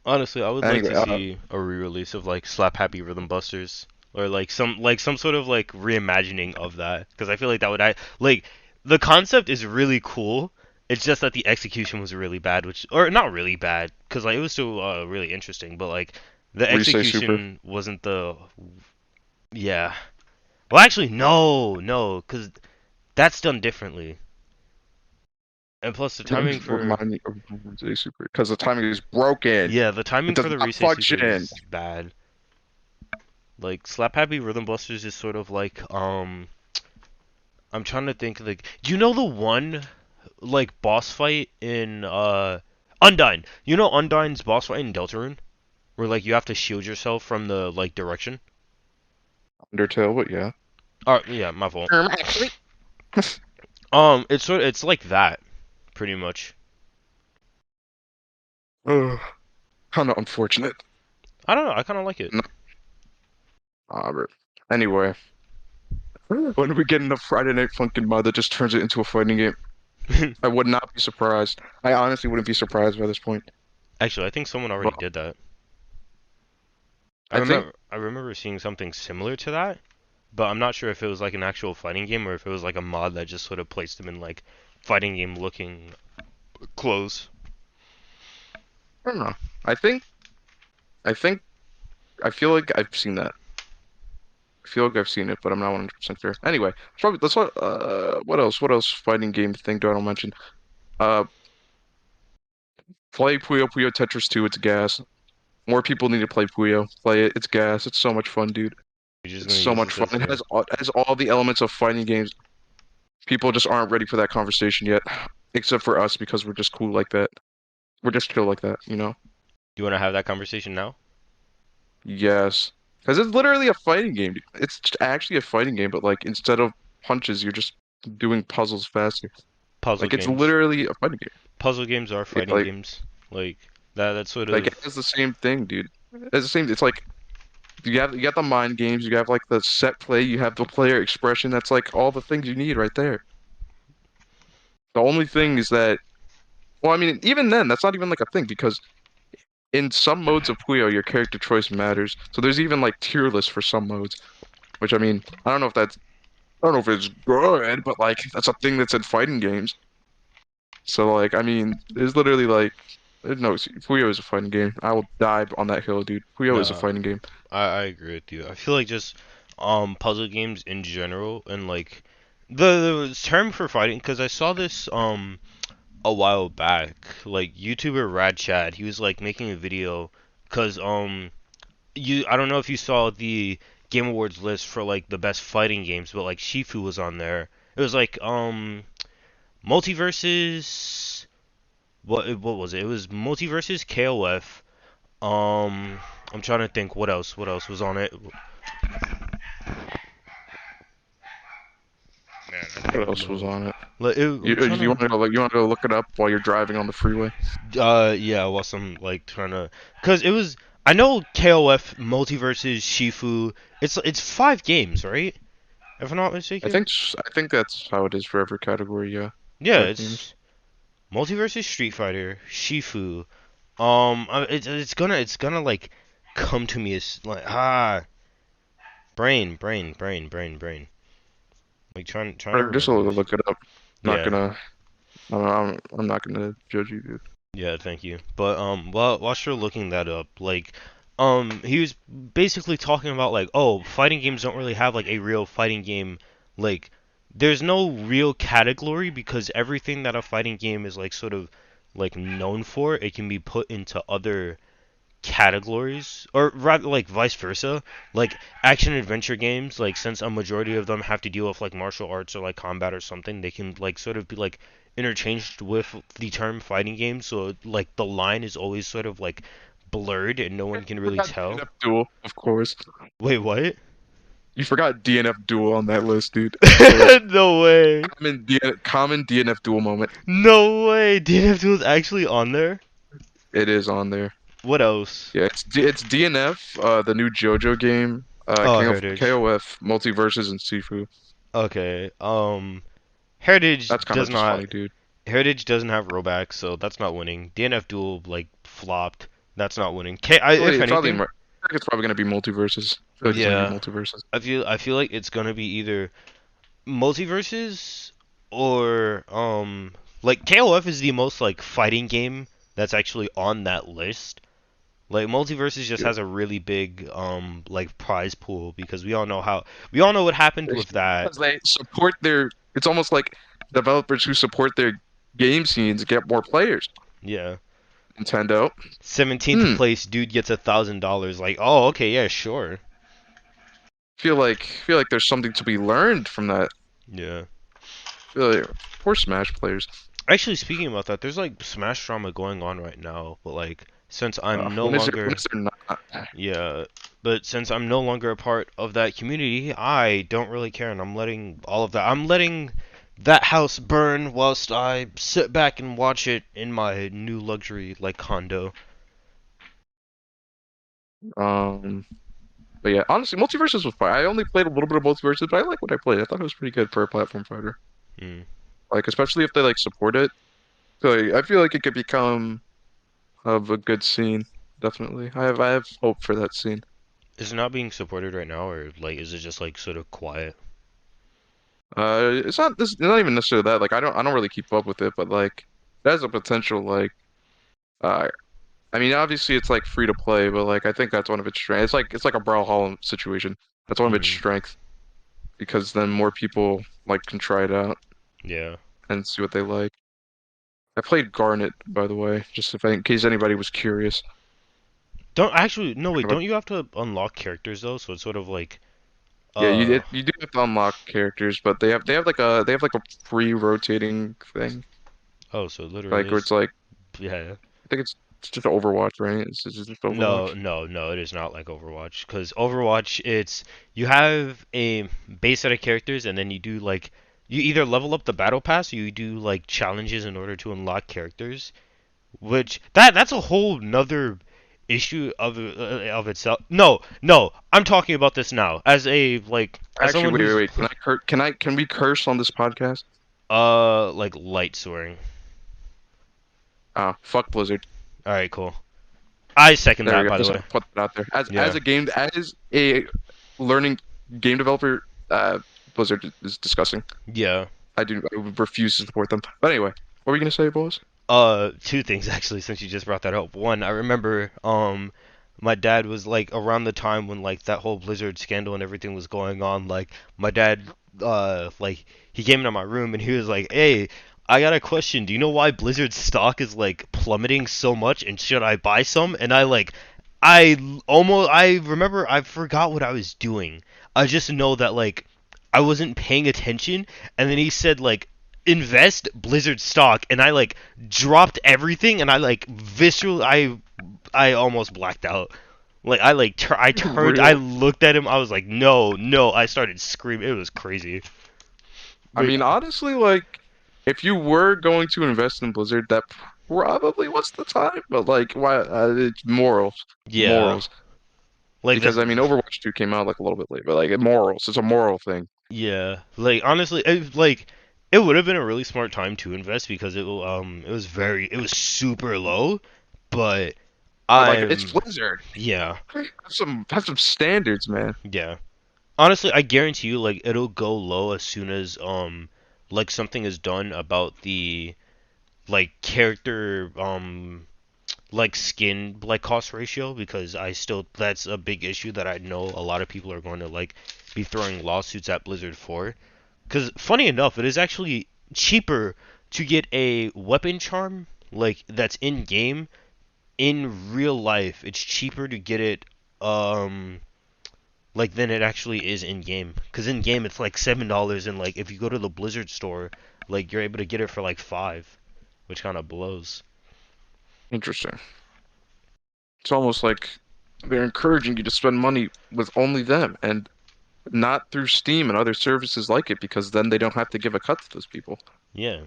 S5: Honestly, I would like
S4: Anyway,
S5: to see a re-release of like Slap Happy Rhythm Busters or like some sort of like reimagining of that because I feel like that would like the concept is really cool. It's just that the execution was really bad, which or not really bad because like it was still really interesting, but like the
S4: what do you say, Super?
S5: execution wasn't the yeah. Well, actually, no, because that's done differently, and plus the timing for
S4: Remind me of Say Super because the timing is broken.
S5: yeah the
S4: It
S5: timing
S4: does
S5: for the
S4: not
S5: Resay Super
S4: function.
S5: is bad. Like Slap Happy Rhythm Busters is sort of like I'm trying to think like do you know the one like boss fight in Undyne? You know Undyne's boss fight in Deltarune? Where like you have to shield yourself from the like direction?
S4: Undertale, but yeah.
S5: Yeah, my fault.
S4: Actually,
S5: It's like that, pretty much.
S4: kind of unfortunate.
S5: I don't know, I kinda like it.
S4: No, but anyway, when we get enough Friday Night Funkin' mod that just turns it into a fighting game, I would not be surprised. I honestly wouldn't be surprised by this point.
S5: Actually, I think someone already
S4: But
S5: did that.
S4: I think
S5: I remember seeing something similar to that, but I'm not sure if it was like an actual fighting game or if it was like a mod that just sort of placed them in like fighting game looking clothes.
S4: I don't know. I think I think I feel like I've seen that. I feel like I've seen it, but I'm not 100% sure. Anyway, probably let's what else? What else fighting game thing do I don't mention? Uh, play Puyo Puyo Tetris 2. It's gas. More people need to play Puyo. Play it. It's gas. It's so much fun, dude.
S5: You're just
S4: It's
S5: gonna
S4: so
S5: use
S4: much
S5: this
S4: fun.
S5: as a
S4: It has all the elements of fighting games. people just aren't ready for that conversation yet, except for us because we're just cool like that. We're just chill like that, you know?
S5: Do you want to have that conversation now?
S4: Yes. Because it's literally a fighting game, dude. It's actually a fighting game, but like instead of punches, you're just doing puzzles faster.
S5: Puzzle
S4: Like it's
S5: games.
S4: literally a fighting game.
S5: Puzzle games are
S4: It,
S5: fighting
S4: like
S5: games. Like that. That's sort
S4: like it
S5: of.
S4: has the same thing, dude. It's the same. It's like you got the mind games, you have like the set play, you have the player expression. That's like all the things you need right there. The only thing is that, well, I mean, even then, that's not even like a thing because in some modes of Puyo, your character choice matters. So there's even like tier lists for some modes, which I mean, I don't know if it's good, but like that's a thing that's in fighting games. So like, I mean, there's literally like, no, Puyo is a fighting game. I will die on that hill, dude. Puyo is a
S5: No,
S4: fighting game.
S5: I agree with you. I feel like just puzzle games in general and like the term for fighting because I saw this a while back. Like YouTuber Rad Chad, he was like making a video because you I don't know if you saw the Game Awards list for like the best fighting games, but like Shifu was on there. It was like Multiverses. What was it? It was Multiverses KOF. I'm trying to think what else. What else was on it? Man, I
S4: What
S5: can't
S4: else was
S5: remember.
S4: on it?
S5: I'm trying
S4: You want to go like you want to go look it up while you're driving on the freeway?
S5: to. Yeah, whilst I'm like trying to, cause it was. I know KOF Multiverses Shifu. It's 5 games, right? If I'm not mistaken.
S4: I think that's how it is for every category. Yeah,
S5: Yeah,
S4: 5 games.
S5: it's Multiverses Street Fighter Shifu. It's gonna like come to me as like brain. Like trying to
S4: Or just a
S5: remember this.
S4: look it up. Not
S5: Yeah.
S4: gonna. I'm not gonna judge you, dude.
S5: Yeah, thank you. But whilst you're looking that up, like, he was basically talking about like, oh, fighting games don't really have like a real fighting game. Like, there's no real category because everything that a fighting game is like sort of like known for, it can be put into other categories, or rather like vice versa. Like action adventure games, like since a majority of them have to deal with like martial arts or like combat or something, they can like sort of be like interchanged with the term fighting game. So like the line is always sort of like blurred and no one can really
S4: Forgot
S5: tell.
S4: DNF Duel, of course.
S5: Wait, what?
S4: You forgot DNF Duel on that list, dude. Of course.
S5: No way.
S4: Common DNF Duel moment.
S5: No way. DNF2 is actually on there?
S4: It is on there.
S5: What else?
S4: Yeah, it's DNF, the new JoJo game,
S5: Oh, Heritage.
S4: KOF, Multiverses, and Sifu.
S5: Okay. Heritage
S4: That's kind of
S5: does
S4: just
S5: not.
S4: funny, dude.
S5: Heritage doesn't have rollbacks, so that's not winning. DNF Duel like flopped. That's not winning. If anything,
S4: I think it's probably gonna be Multiverses. I feel like it's gonna be
S5: yeah,
S4: Multiverses.
S5: I feel like it's gonna be either multiverses or like KOF is the most like fighting game that's actually on that list. Like multiverses just
S4: Yeah.
S5: has a really big like prize pool because we all know what happened with that.
S4: Because they support their, it's almost like developers who support their game scenes get more players.
S5: Yeah.
S4: Nintendo.
S5: 17th
S4: Hmm.
S5: place dude gets $1,000. Like, oh, okay, yeah, sure.
S4: Feel like there's something to be learned from that.
S5: Yeah.
S4: Feel like, poor Smash players.
S5: Actually, speaking about that, there's like Smash drama going on right now, but like since I'm no
S4: When
S5: longer
S4: is there not?
S5: yeah, but since I'm no longer a part of that community, I don't really care and I'm letting all of that I'm letting that house burn whilst I sit back and watch it in my new luxury like condo.
S4: Um, but yeah, honestly, Multiverses was fine. I only played a little bit of Multiverses, but I like what I played. I thought it was pretty good for a platform fighter.
S5: Mm.
S4: Like, especially if they like support it. So I feel like it could become of a good scene. Definitely, I have hope for that scene.
S5: Is it not being supported right now or like is it just like sort of quiet?
S4: It's not even necessarily that. Like, I don't really keep up with it, but like, it has a potential. Like, uh, I mean, obviously it's like free to play, but like, I think that's one of its strengths. It's like a Brawlhalla situation. That's one of its
S5: Mm.
S4: strengths because then more people like can try it out
S5: Yeah.
S4: and see what they like. I played Garnet, by the way, just if in case anybody was curious.
S5: Don't actually no wait,
S4: But
S5: don't you have to unlock characters though? So it's sort of like
S4: Yeah,
S5: Uh,
S4: you do have to unlock characters, but they have like a free rotating thing,
S5: oh, so it literally
S4: like where
S5: is.
S4: it's like
S5: Yeah.
S4: I think it's just Overwatch, right? It's just
S5: No,
S4: Overwatch.
S5: no, no, it is not like Overwatch. Because Overwatch, it's you have a base set of characters, and then you do like you either level up the battle pass or you do like challenges in order to unlock characters. Which that's a whole nother issue of itself. No, no, I'm talking about this now as a like as
S4: Actually,
S5: someone
S4: wait, wait,
S5: who's
S4: wait. Can we curse on this podcast?
S5: like light swearing.
S4: Ah, fuck Blizzard.
S5: All right, cool. I second
S4: There we
S5: that,
S4: go.
S5: by the
S4: Just
S5: way.
S4: had to put that out there.
S5: Yeah,
S4: As a learning game developer, Blizzard is disgusting.
S5: yeah.
S4: I would refuse to support them. But anyway, what were you gonna say, boss?
S5: Two things actually, since you just brought that up. One, I remember, my dad was like around the time when like that whole Blizzard scandal and everything was going on. Like my dad, like he came into my room and he was like, "Hey, I got a question. Do you know why Blizzard's stock is like plummeting so much? And should I buy some?" And I remember I forgot what I was doing. I just know that like I wasn't paying attention, and then he said like invest Blizzard stock, and I like dropped everything, and I like viscerally I almost blacked out. Like I turned, I
S4: Real.
S5: looked at him, I was like, no, no, I started screaming. It was crazy.
S4: I
S5: Like
S4: mean, honestly, like if you were going to invest in Blizzard, that probably was the time. But like, why? It's morals,
S5: yeah,
S4: morals.
S5: like
S4: Because
S5: the
S4: I mean, Overwatch 2 came out like a little bit late, but like morals. It's a moral thing.
S5: yeah, like honestly, it would have been a really smart time to invest because it was super low, but
S4: But like, it's
S5: I'm
S4: Blizzard.
S5: yeah.
S4: Have some standards, man.
S5: Yeah. Honestly, I guarantee you, like, it'll go low as soon as, like, something is done about the, like, character, like, skin, like, cost ratio, because that's a big issue that I know a lot of people are going to, like, be throwing lawsuits at Blizzard for. Because, funny enough, it is actually cheaper to get a weapon charm, like, that's in-game. In real life, it's cheaper to get it, like than it actually is in game. Cause in game it's like $7, and like if you go to the Blizzard store, like you're able to get it for like 5, which kind of blows.
S4: Interesting. It's almost like they're encouraging you to spend money with only them and not through Steam and other services like it, because then they don't have to give a cut to those people.
S5: Yeah.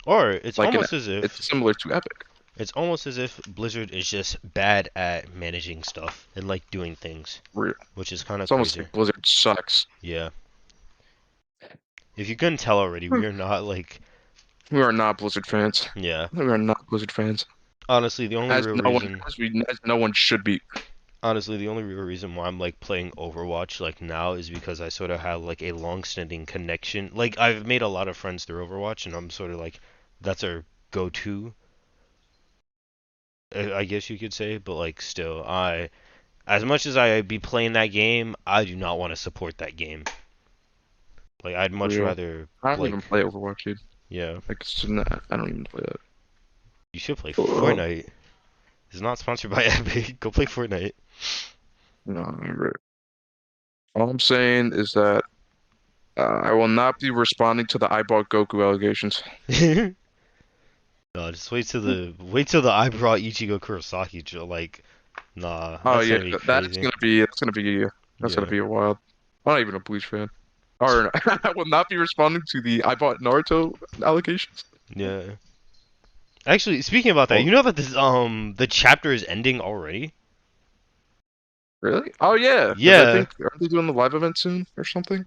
S5: Or
S4: Like it's similar to Epic.
S5: it's almost as if Blizzard is just bad at managing stuff and like doing things,
S4: Real.
S5: which is kind of
S4: It's almost
S5: crazy.
S4: like Blizzard sucks.
S5: Yeah. If you couldn't tell already, we are not like
S4: We are not Blizzard fans.
S5: yeah.
S4: We are not Blizzard fans.
S5: Honestly, the only real reason
S4: As no one should be.
S5: Honestly, the only real reason why I'm like playing Overwatch like now is because I sort of have like a long-standing connection. Like I've made a lot of friends through Overwatch, and I'm sort of like that's our go-to, I guess you could say. But like still, as much as I be playing that game, I do not want to support that game. Like I'd much
S4: Real.
S5: rather
S4: I don't
S5: like
S4: even play Overwatch, dude.
S5: yeah,
S4: Like, it's not, I don't even play that.
S5: you should play
S4: Oh.
S5: Fortnite. It's not sponsored by Epic. Go play Fortnite.
S4: No, all I'm saying is that I will not be responding to the I bought Goku allegations.
S5: No, just wait till the I brought Ichigo Kurosaki like nah,
S4: Oh
S5: that's
S4: yeah,
S5: gonna be crazy.
S4: that's gonna
S5: Yeah.
S4: be a wild. I'm not even a Bleach fan. Or I will not be responding to the I bought Naruto allegations.
S5: Yeah. Actually, speaking about that,
S4: Well,
S5: you know that this the chapter is ending already?
S4: really? Oh yeah, because I
S5: Yeah.
S4: think aren't they doing the live event soon or something?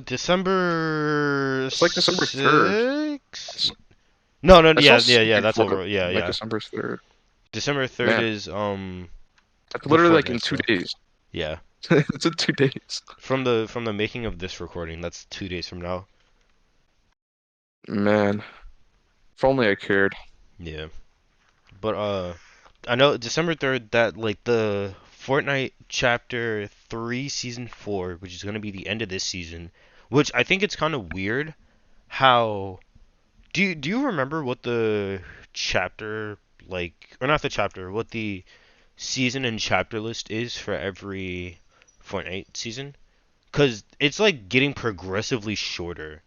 S5: December
S4: It's like December 3rd.
S5: 6th? No, no,
S4: I saw
S5: yeah,
S4: something
S5: that's
S4: for
S5: over. Yeah,
S4: like
S5: yeah.
S4: December 3rd.
S5: December 3rd
S4: Man,
S5: is
S4: that's
S5: the
S4: literally like in
S5: Fortnite
S4: two
S5: stuff.
S4: days.
S5: Yeah.
S4: It's in 2 days.
S5: From the making of this recording, that's 2 days from now.
S4: Man, if only I cared.
S5: Yeah. But I know December 3rd that like the Fortnite Chapter 3 Season 4, which is going to be the end of this season, which I think it's kind of weird how do you remember what the chapter like or not the chapter, what the season and chapter list is for every Fortnite season? Cause it's like getting progressively shorter,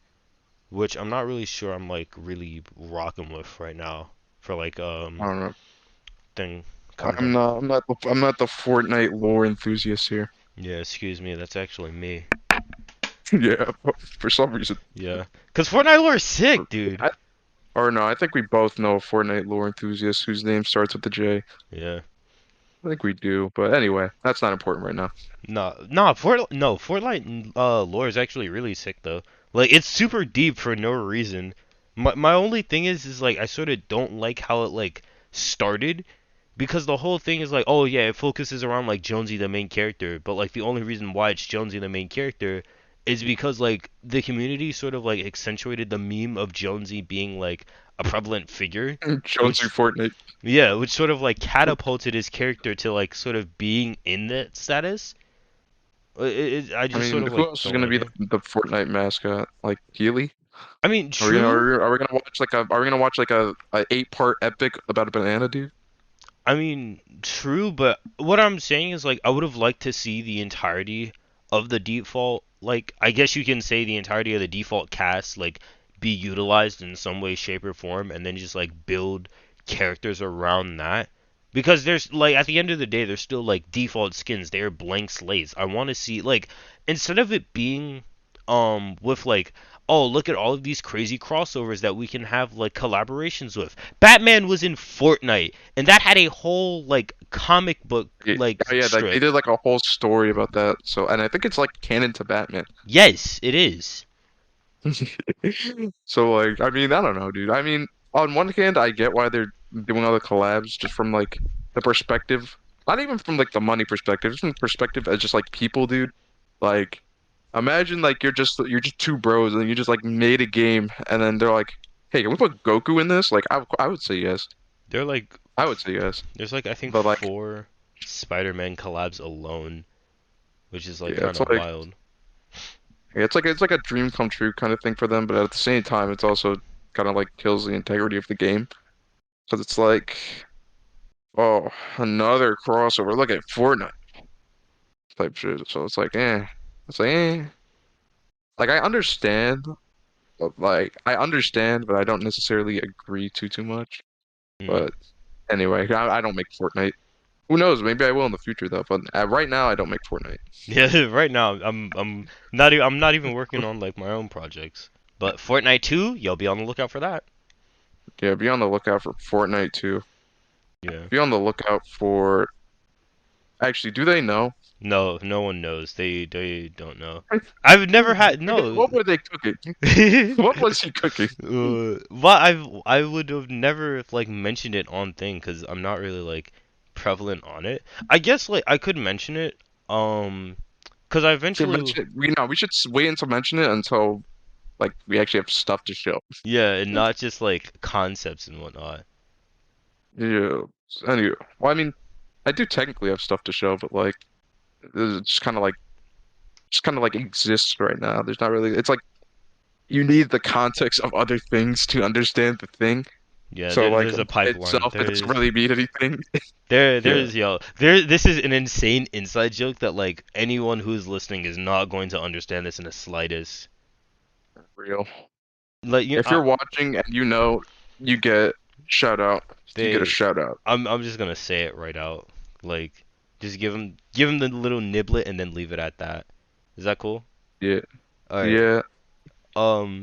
S5: which I'm not really sure I'm like really rocking with right now for like
S4: I don't know.
S5: thing
S4: I'm
S5: content.
S4: not. I'm not the Fortnite lore enthusiast here.
S5: Yeah, excuse me, that's actually me.
S4: Yeah, for some reason.
S5: Yeah, cause Fortnite lore is sick, dude.
S4: I, or no, I think we both know a Fortnite lore enthusiast whose name starts with the J.
S5: Yeah.
S4: I think we do, but anyway, that's not important right now.
S5: No, Fortnite lore is actually really sick though. Like it's super deep for no reason. My only thing is like I sort of don't like how it like started because the whole thing is like, oh yeah, it focuses around like Jonesy the main character, but like the only reason why it's Jonesy the main character is because like the community sort of like accentuated the meme of Jonesy being like a prevalent figure,
S4: Jonesy
S5: which
S4: Fortnite.
S5: yeah, which sort of like catapulted his character to like sort of being in that status. I
S4: I
S5: just sort
S4: mean,
S5: of
S4: who
S5: like
S4: else is
S5: don't
S4: gonna
S5: like
S4: be
S5: it.
S4: the Fortnite mascot? Like Healy?
S5: I mean, true.
S4: Are we gonna watch like a 8-part epic about a banana dude?
S5: I mean, true, but what I'm saying is like I would have liked to see the entirety of the default, like I guess you can say the entirety of the default cast like be utilized in some way, shape, or form, and then just like build characters around that. Because there's like at the end of the day, there's still like default skins. They're blank slates. I want to see like instead of it being with like oh look at all of these crazy crossovers that we can have like collaborations with. Batman was in Fortnite and that had a whole like comic book
S4: Yeah,
S5: like
S4: oh, yeah, like they
S5: strip.
S4: did like a whole story about that. So, and I think it's like canon to Batman.
S5: Yes, it is.
S4: So like, I mean, I don't know, dude. I mean, on one hand, I get why they're doing all the collabs just from like the perspective, not even from like the money perspective, just from the perspective as just like people, dude. Like, imagine like you're just two bros and you just like made a game and then they're like, "Hey, can we put Goku in this?" Like, I would say yes.
S5: They're like
S4: I would say yes.
S5: there's like I think
S4: But like,
S5: 4 Spider-Man collabs alone, which is like
S4: yeah,
S5: kind
S4: it's
S5: of
S4: like
S5: wild.
S4: yeah, it's like a dream come true kind of thing for them. But at the same time, it's also kind of like kills the integrity of the game because it's like. Oh, another crossover. Look at Fortnite type shit. So it's like, eh. It's like, eh. Like I understand, I understand, but I don't necessarily agree too much.
S5: Mm.
S4: But anyway, I don't make Fortnite. Who knows? Maybe I will in the future though. But right now, I don't make Fortnite.
S5: Yeah, right now I'm not even working on like my own projects. But Fortnite 2, you'll be on the lookout for that.
S4: Yeah, be on the lookout for Fortnite too.
S5: Yeah.
S4: Be on the lookout for. Actually, do they know?
S5: No, no one knows. They don't know. I've never had no.
S4: What were they cooking? What was he cooking?
S5: But I would have never like mentioned it on thing because I'm not really like prevalent on it. I guess like I could mention it because I
S4: Should
S5: eventually
S4: mention it. We should wait until mention it until like we actually have stuff to show.
S5: yeah, and not just like concepts and whatnot.
S4: Yeah. Anyway, well, I mean, I do technically have stuff to show, but like, it's just kind of like exists right now. There's not really. It's like you need the context of other things to understand the thing.
S5: Yeah,
S4: So like
S5: there's a
S4: by
S5: pipeline.
S4: itself, it doesn't really mean anything. Yeah,
S5: There's yo there this is an insane inside joke that like anyone who's listening is not going to understand this in the slightest.
S4: real.
S5: Like you
S4: If you're watching and you know, you get shout out. You get a
S5: they
S4: shout out.
S5: I'm just gonna say it right out. Like just give him the little niblet and then leave it at that. Is that cool?
S4: Yeah,
S5: All right.
S4: yeah.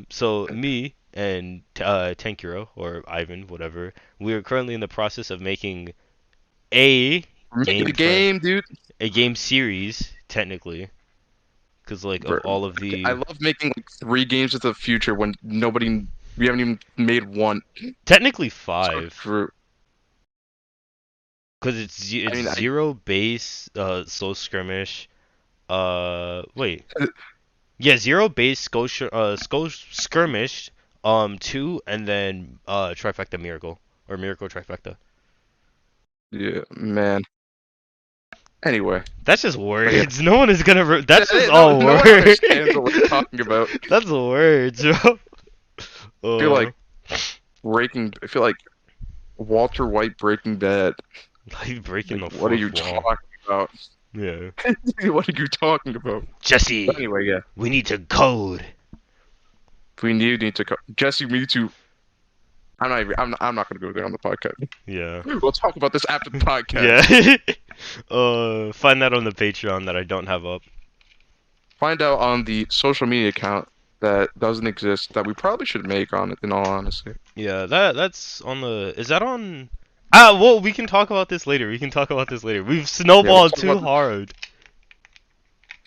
S5: So me and Tankiaro or Ivan, whatever, we are currently in the process of making a
S4: Make it
S5: game
S4: a game, dude.
S5: a game series technically, because like of
S4: Bro,
S5: all of
S4: I
S5: the
S4: love making like 3 games of the future when we haven't even made one.
S5: technically
S4: So
S5: 5,
S4: true.
S5: because
S4: I
S5: it's
S4: mean,
S5: zero base, slow skirmish. Wait, yeah, zero base, skirmish, 2, and then trifecta miracle or miracle trifecta.
S4: yeah, man. Anyway,
S5: That's just
S4: but yeah,
S5: words. No one is gonna. That's just
S4: no,
S5: all
S4: no one
S5: words.
S4: understands what we're talking about.
S5: That's words, bro.
S4: I feel like breaking. I feel like Walter White Breaking Bad.
S5: Like breaking
S4: Like,
S5: the
S4: what are
S5: fourth
S4: you
S5: wall.
S4: talking about?
S5: Yeah.
S4: What are you talking about?
S5: Jesse,
S4: But anyway, yeah.
S5: we need to code.
S4: We need to Jesse, we need to. I'm not gonna go there on the podcast.
S5: Yeah.
S4: We'll talk about this after the podcast.
S5: Yeah. Find that on the Patreon that I don't have up.
S4: Find out on the social media account that doesn't exist that we probably should make on it. In all honesty.
S5: Yeah, that's on the. Is that on? Ah, well, we can talk about this later. We've
S4: Yeah,
S5: snowballed too hard.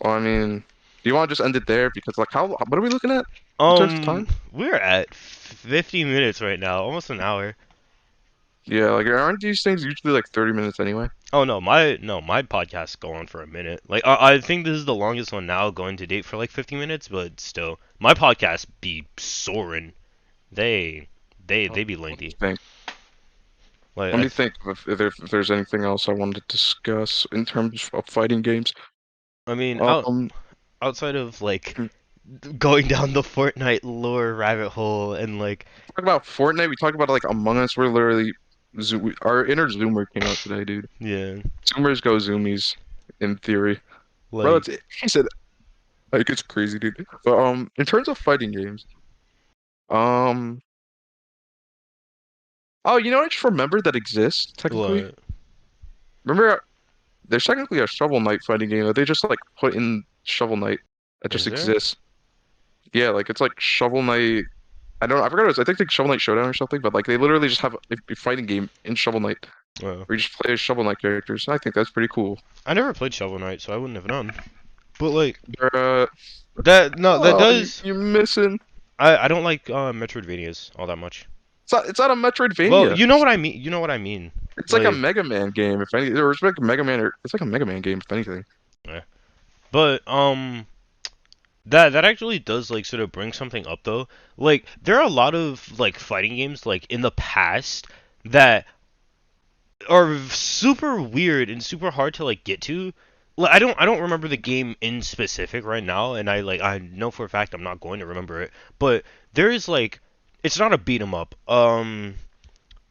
S4: Well, I mean, do you want to just end it there? Because like, what are we looking at in terms of time?
S5: We're at 50 minutes right now, almost an hour.
S4: Yeah, like aren't these things usually like 30 minutes anyway?
S5: Oh no, my podcasts go on for a minute. Like I think this is the longest one now, going to date for like 50 minutes, but still, my podcasts be soaring. They be lengthy.
S4: Think.
S5: Like
S4: Let me think if there's anything else I wanted to discuss in terms of fighting games.
S5: I mean,
S4: Um,
S5: outside of like
S4: hmm,
S5: going down the Fortnite lore rabbit hole and like
S4: talk about Fortnite. We talked about like Among Us. We're literally our inner Zoomer came out today, dude.
S5: yeah,
S4: Zoomers go zoomies, in theory. Bro,
S5: like
S4: he said like it's crazy, dude. But in terms of fighting games, um, oh, you know, I just remembered that exists technically.
S5: what
S4: Remember, there's technically a Shovel Knight fighting game that they just like put in Shovel Knight that just
S5: is there?
S4: exists. Yeah, like it's like Shovel Knight. I forgot what it was. I think it's like Shovel Knight Showdown or something. But like they literally just have a fighting game in Shovel Knight
S5: Oh.
S4: where you just play as Shovel Knight characters. And I think that's pretty cool.
S5: I never played Shovel Knight, so I wouldn't have known. But like
S4: Uh,
S5: that, no, that
S4: oh,
S5: does.
S4: you're missing.
S5: I don't like Metroidvanias all that much.
S4: It's not a Metroidvania.
S5: Well, you know what I mean. You know what I mean.
S4: It's like a
S5: Like,
S4: Mega Man game, if any. Or it's like a Mega Man, or it's like a Mega Man game, if anything.
S5: yeah. But that actually does like sort of bring something up though. Like there are a lot of like fighting games like in the past that are super weird and super hard to like get to. Like, I don't remember the game in specific right now, and I know for a fact I'm not going to remember it. But there is like it's not a beat 'em up.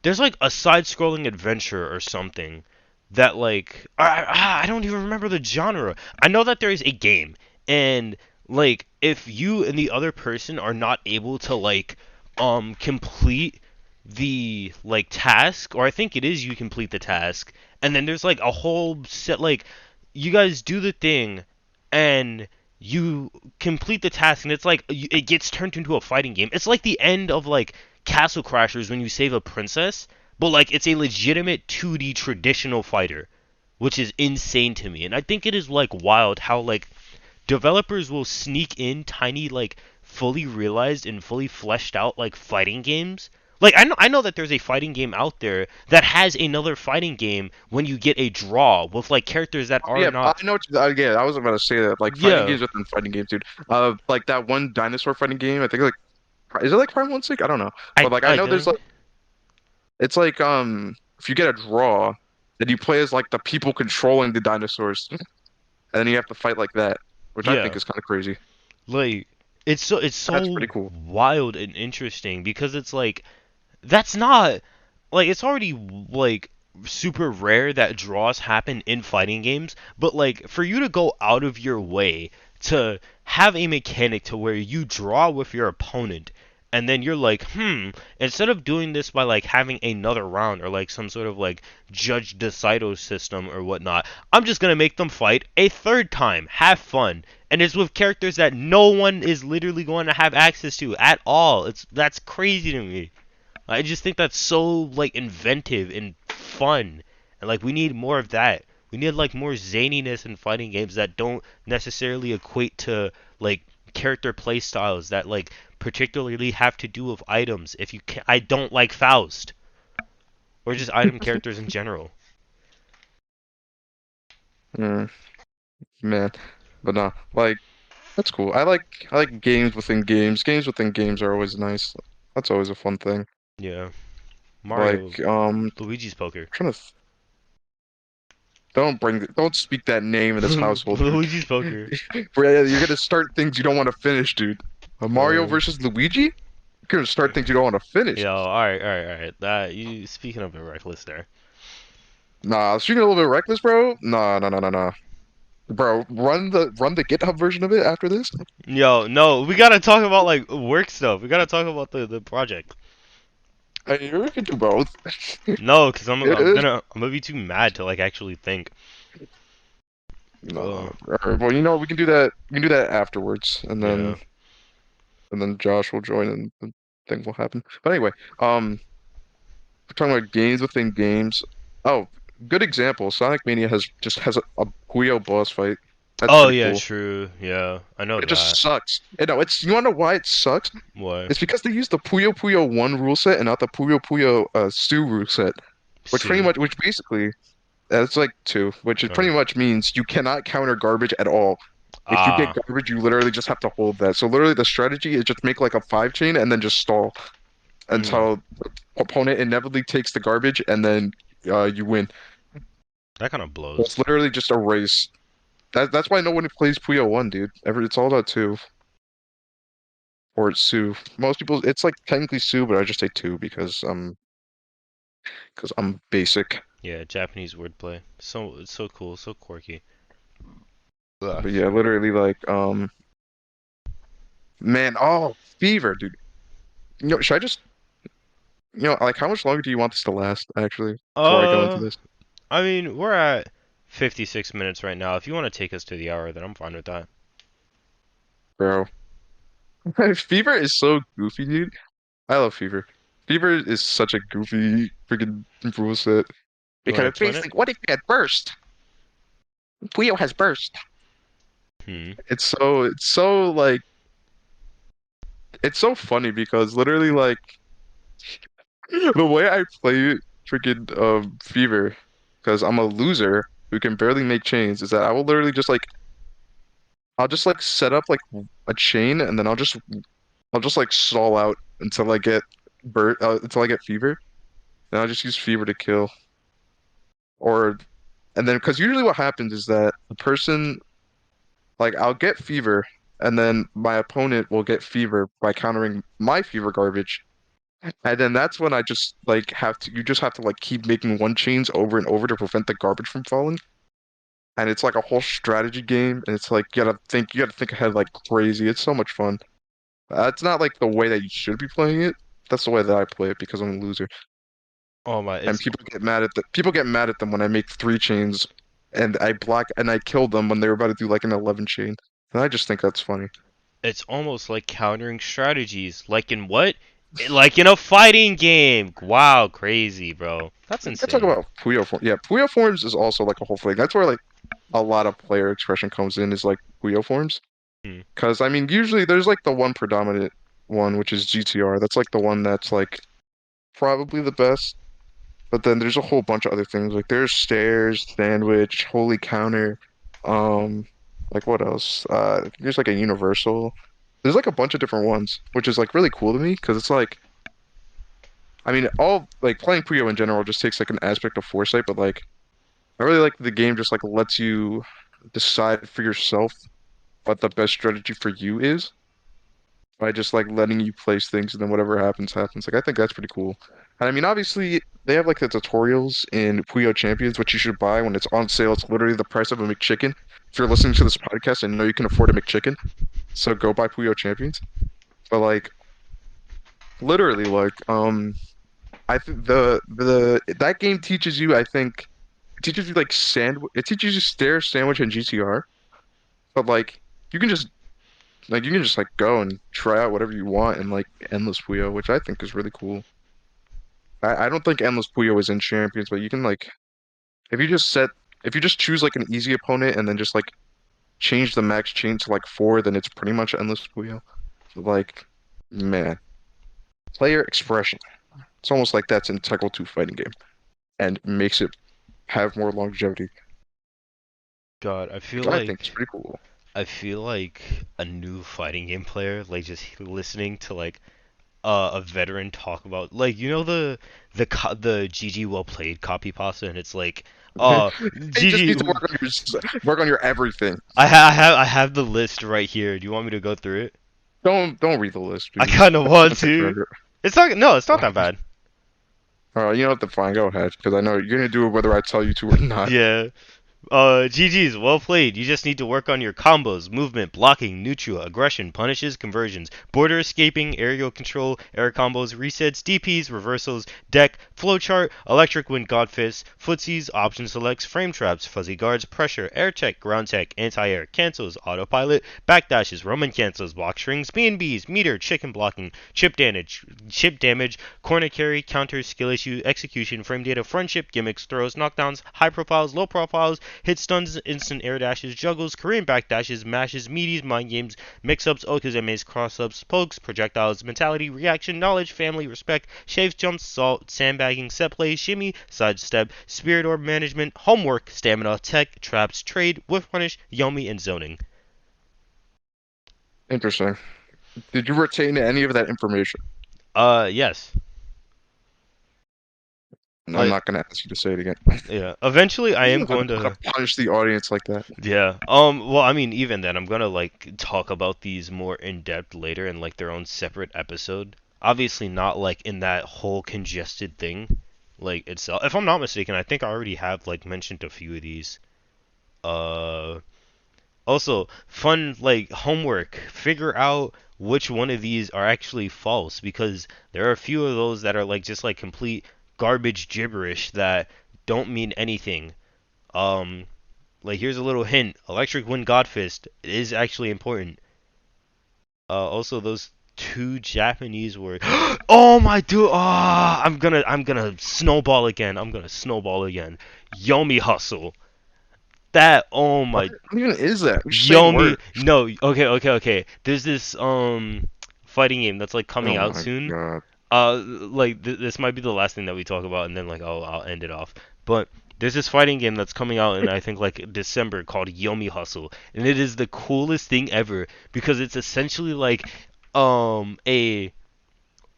S5: There's like a side-scrolling adventure or something that like I don't even remember the genre. I know that there is a game, and like if you and the other person are not able to like complete the like task, or I think it is you complete the task, and then there's like a whole set like you guys do the thing and you complete the task and it's like it gets turned into a fighting game. It's like the end of like Castle Crashers when you save a princess, but like it's a legitimate 2D traditional fighter, which is insane to me. And I think it is like wild how like developers will sneak in tiny like fully realized and fully fleshed out like fighting games. Like I know that there's a fighting game out there that has another fighting game when you get a draw with like characters that are
S4: Yeah,
S5: not.
S4: I know. Yeah, I was about to say that. Like fighting
S5: Yeah,
S4: games within fighting games, dude. Like that one dinosaur fighting game. I think like is it like Prime 1-6? I don't know. But like I
S5: I
S4: know there's
S5: don't.
S4: like it's like if you get a draw, then you play as like the people controlling the dinosaurs, and then you have to fight like that, which I think
S5: Yeah,
S4: is kind of crazy.
S5: like it's
S4: That's
S5: so
S4: pretty cool.
S5: wild and interesting because it's like that's not like it's already like super rare that draws happen in fighting games, but like for you to go out of your way to have a mechanic to where you draw with your opponent and then you're like, instead of doing this by like having another round or like some sort of like judge decido system or whatnot, I'm just gonna make them fight a third time. Have fun. And it's with characters that no one is literally going to have access to at all. That's crazy to me. I just think that's so like inventive and fun, and like we need more of that. We need like more zaniness in fighting games that don't necessarily equate to like character play styles that like particularly have to do with items. If you can, I don't like Faust or just item characters in general.
S4: Mm, man, but no, like that's cool. I like games within games. Games within games are always nice. That's always a fun thing.
S5: Yeah, Mario,
S4: Like
S5: Luigi's Poker.
S4: trying to don't speak that name in this household, dude.
S5: Luigi's Poker.
S4: Bro, yeah, you're gonna start things you don't want to finish, dude. Mario
S5: Uh,
S4: versus Luigi? You're gonna start things you don't want to finish.
S5: Yo, all right. That you speaking of a reckless there.
S4: Nah, speaking a little bit reckless, bro. Nah, nah, nah, nah, nah. Bro, run the GitHub version of it after this.
S5: Yo, no, we gotta talk about like work stuff. We gotta talk about the project.
S4: I mean, we can do both.
S5: No, cause I'm
S4: It
S5: I'm
S4: is.
S5: gonna I'm gonna be too mad to like actually think.
S4: No,
S5: Uh,
S4: well, we can do that. We can do that afterwards,
S5: yeah.
S4: and then Josh will join, and the thing will happen. But anyway, um, we're talking about games within games. Oh, good example. Sonic Mania has a Puyo boss fight. That's
S5: Oh
S4: pretty
S5: yeah,
S4: cool.
S5: true. Yeah, I know
S4: It just
S5: that.
S4: sucks. And no, it's you wanna know why it sucks?
S5: What?
S4: It's because they used the Puyo Puyo 1 rule set and not the Puyo Puyo Su rule set,
S5: Sue.
S4: which basically that's like two, which it
S5: Uh,
S4: pretty much means you cannot counter garbage at all. If you get
S5: ah.
S4: garbage, you literally just have to hold that. So literally the strategy is just make like a 5 chain and then just stall
S5: Hmm.
S4: until the opponent inevitably takes the garbage and then you win.
S5: That kind of
S4: It's
S5: blows.
S4: literally just a race. That's why no one plays Puyo 1, dude. It's all about two. Or it's Sue. Most people, it's like technically Sue, but I just say two because I'm basic.
S5: Yeah, Japanese wordplay. So it's so cool, so quirky. Ugh.
S4: But yeah, literally like man, oh fever, dude. Should I just like how much longer do you want this to last actually before I go into
S5: Uh,
S4: this,
S5: I mean, we're at 56 minutes right now. If you want to take us to the hour, then I'm fine with that.
S4: bro? Fever is so goofy, dude. I love Fever. Fever is such a goofy freaking rule set
S5: You want
S4: because
S5: to
S4: it's
S5: explain it?
S4: basically what if you had burst? Puyo has burst.
S5: Hmm.
S4: It's so like it's so funny because literally like the way I play freaking Fever, because I'm a loser who can barely make chains, is that I will literally just like I'll just like set up like a chain and then I'll just like stall out until I get until I get Fever, and I'll just use Fever to kill. Or and then because usually what happens is that the person like I'll get Fever and then my opponent will get Fever by countering my Fever garbage. And then that's when I just like you just have to like keep making one chains over and over to prevent the garbage from falling. And it's like a whole strategy game, and it's like you gotta think ahead like crazy. It's so much fun. It's not like the way that you should be playing it. That's the way that I play it because I'm a loser.
S5: Oh my,
S4: And
S5: it's
S4: people get mad at them when I make 3 chains and I kill them when they were about to do like an 11 chain. And I just think that's funny.
S5: it's almost like countering strategies. Like in what? Like in a fighting game. Wow, crazy, bro. That's
S4: We can talk
S5: insane.
S4: about Puyo form. Yeah, Puyo forms is also like a whole thing. That's where like a lot of player expression comes in is like Puyo forms.
S5: Hmm.
S4: Because I mean, usually there's like the one predominant one, which is GTR. That's like the one that's like probably the best. But then there's a whole bunch of other things. Like there's stairs, sandwich, holy counter, um, like what else? There's like a universal. There's like a bunch of different ones, which is like really cool to me because it's like I mean, all like playing Puyo in general just takes like an aspect of foresight, but like I really like the game just like lets you decide for yourself what the best strategy for you is by just like letting you place things and then whatever happens happens. Like I think that's pretty cool. And I mean obviously they have like the tutorials in Puyo Champions which you should buy when it's on sale. It's literally the price of a McChicken. If you're listening to this podcast and know you can afford a McChicken, so go buy Puyo Champions. But like literally like I think the that game teaches you I think it teaches you like it teaches you stairs, sandwich, and GTR. But like you can just you can just like go and try out whatever you want in like Endless Puyo, which I think is really cool. I don't think Endless Puyo is in Champions, but you can like if you just set if you just choose like an easy opponent and then just like change the max chain to like 4, then it's pretty much Endless Puyo. Like man, player expression. It's almost like that's integral to fighting game and makes it have more longevity,
S5: God,
S4: which I think is pretty cool.
S5: I feel like a new fighting game player, like just listening to like a veteran talk about like the GG well played copy pasta, and it's like
S4: You just
S5: GG.
S4: need to work on your everything.
S5: I have the list right here. Do you want me to go through it?
S4: Don't read the list,
S5: I
S4: please.
S5: kind of
S4: I'm
S5: want
S4: gonna take care
S5: to.
S4: of it.
S5: It's not no, it's not that bad.
S4: You know what? Then fine. Go ahead, because I know you're gonna do it whether I tell you to or not.
S5: Yeah, GG's, well played. You just need to work on your combos, movement, blocking, neutral, aggression, punishes, conversions, border escaping, aerial control, air combos, resets, DPs, reversals, deck, flowchart, electric wind godfist, footsies, option selects, frame traps, fuzzy guards, pressure, air tech, ground tech, anti-air, cancels, autopilot, backdashes, Roman cancels, block strings, B&Bs, meter, chicken blocking, chip damage, corner carry, counter, skill issue, execution, frame data, friendship, gimmicks, throws, knockdowns, high profiles, low profiles, hit stuns, instant air dashes, juggles, Korean backdashes, mashes, meaties, mind games, mix-ups, okazames, cross-ups, pokes, projectiles, mentality, reaction, knowledge, family, respect, shaves, jumps, salt, sandbagging, set plays, shimmy, sidestep, spirit orb management, homework, stamina, tech, traps, trade, whiff punish, yomi, and zoning.
S4: Interesting. Did you retain any of that information?
S5: Yes.
S4: And I'm
S5: Like,
S4: not gonna ask you to say it again.
S5: yeah. Eventually, I am
S4: I'm
S5: going
S4: not gonna
S5: to.
S4: punish the audience like that.
S5: Yeah. Well, I mean, even then, I'm gonna like talk about these more in depth later in like their own separate episode. Obviously, not like in that whole congested thing, like itself. If I'm not mistaken, I think I already have like mentioned a few of these. Uh, Also, fun like homework. Figure out which one of these are actually false because there are a few of those that are like just like complete garbage gibberish that don't mean anything. Um, like here's a little hint: Electric Wind Godfist is actually important. Also those two Japanese words. Oh my dude! Ah, I'm gonna snowball again. I'm gonna snowball again. Yomi hustle. That oh
S4: What
S5: my
S4: even is that? You're just saying
S5: Yomi.
S4: words.
S5: No, okay. There's this fighting game that's like coming
S4: Oh
S5: out
S4: my
S5: soon.
S4: god.
S5: Like this might be the last thing that we talk about, and then like I'll end it off. But there's this fighting game that's coming out in I think like December called Yomi Hustle, and it is the coolest thing ever because it's essentially like a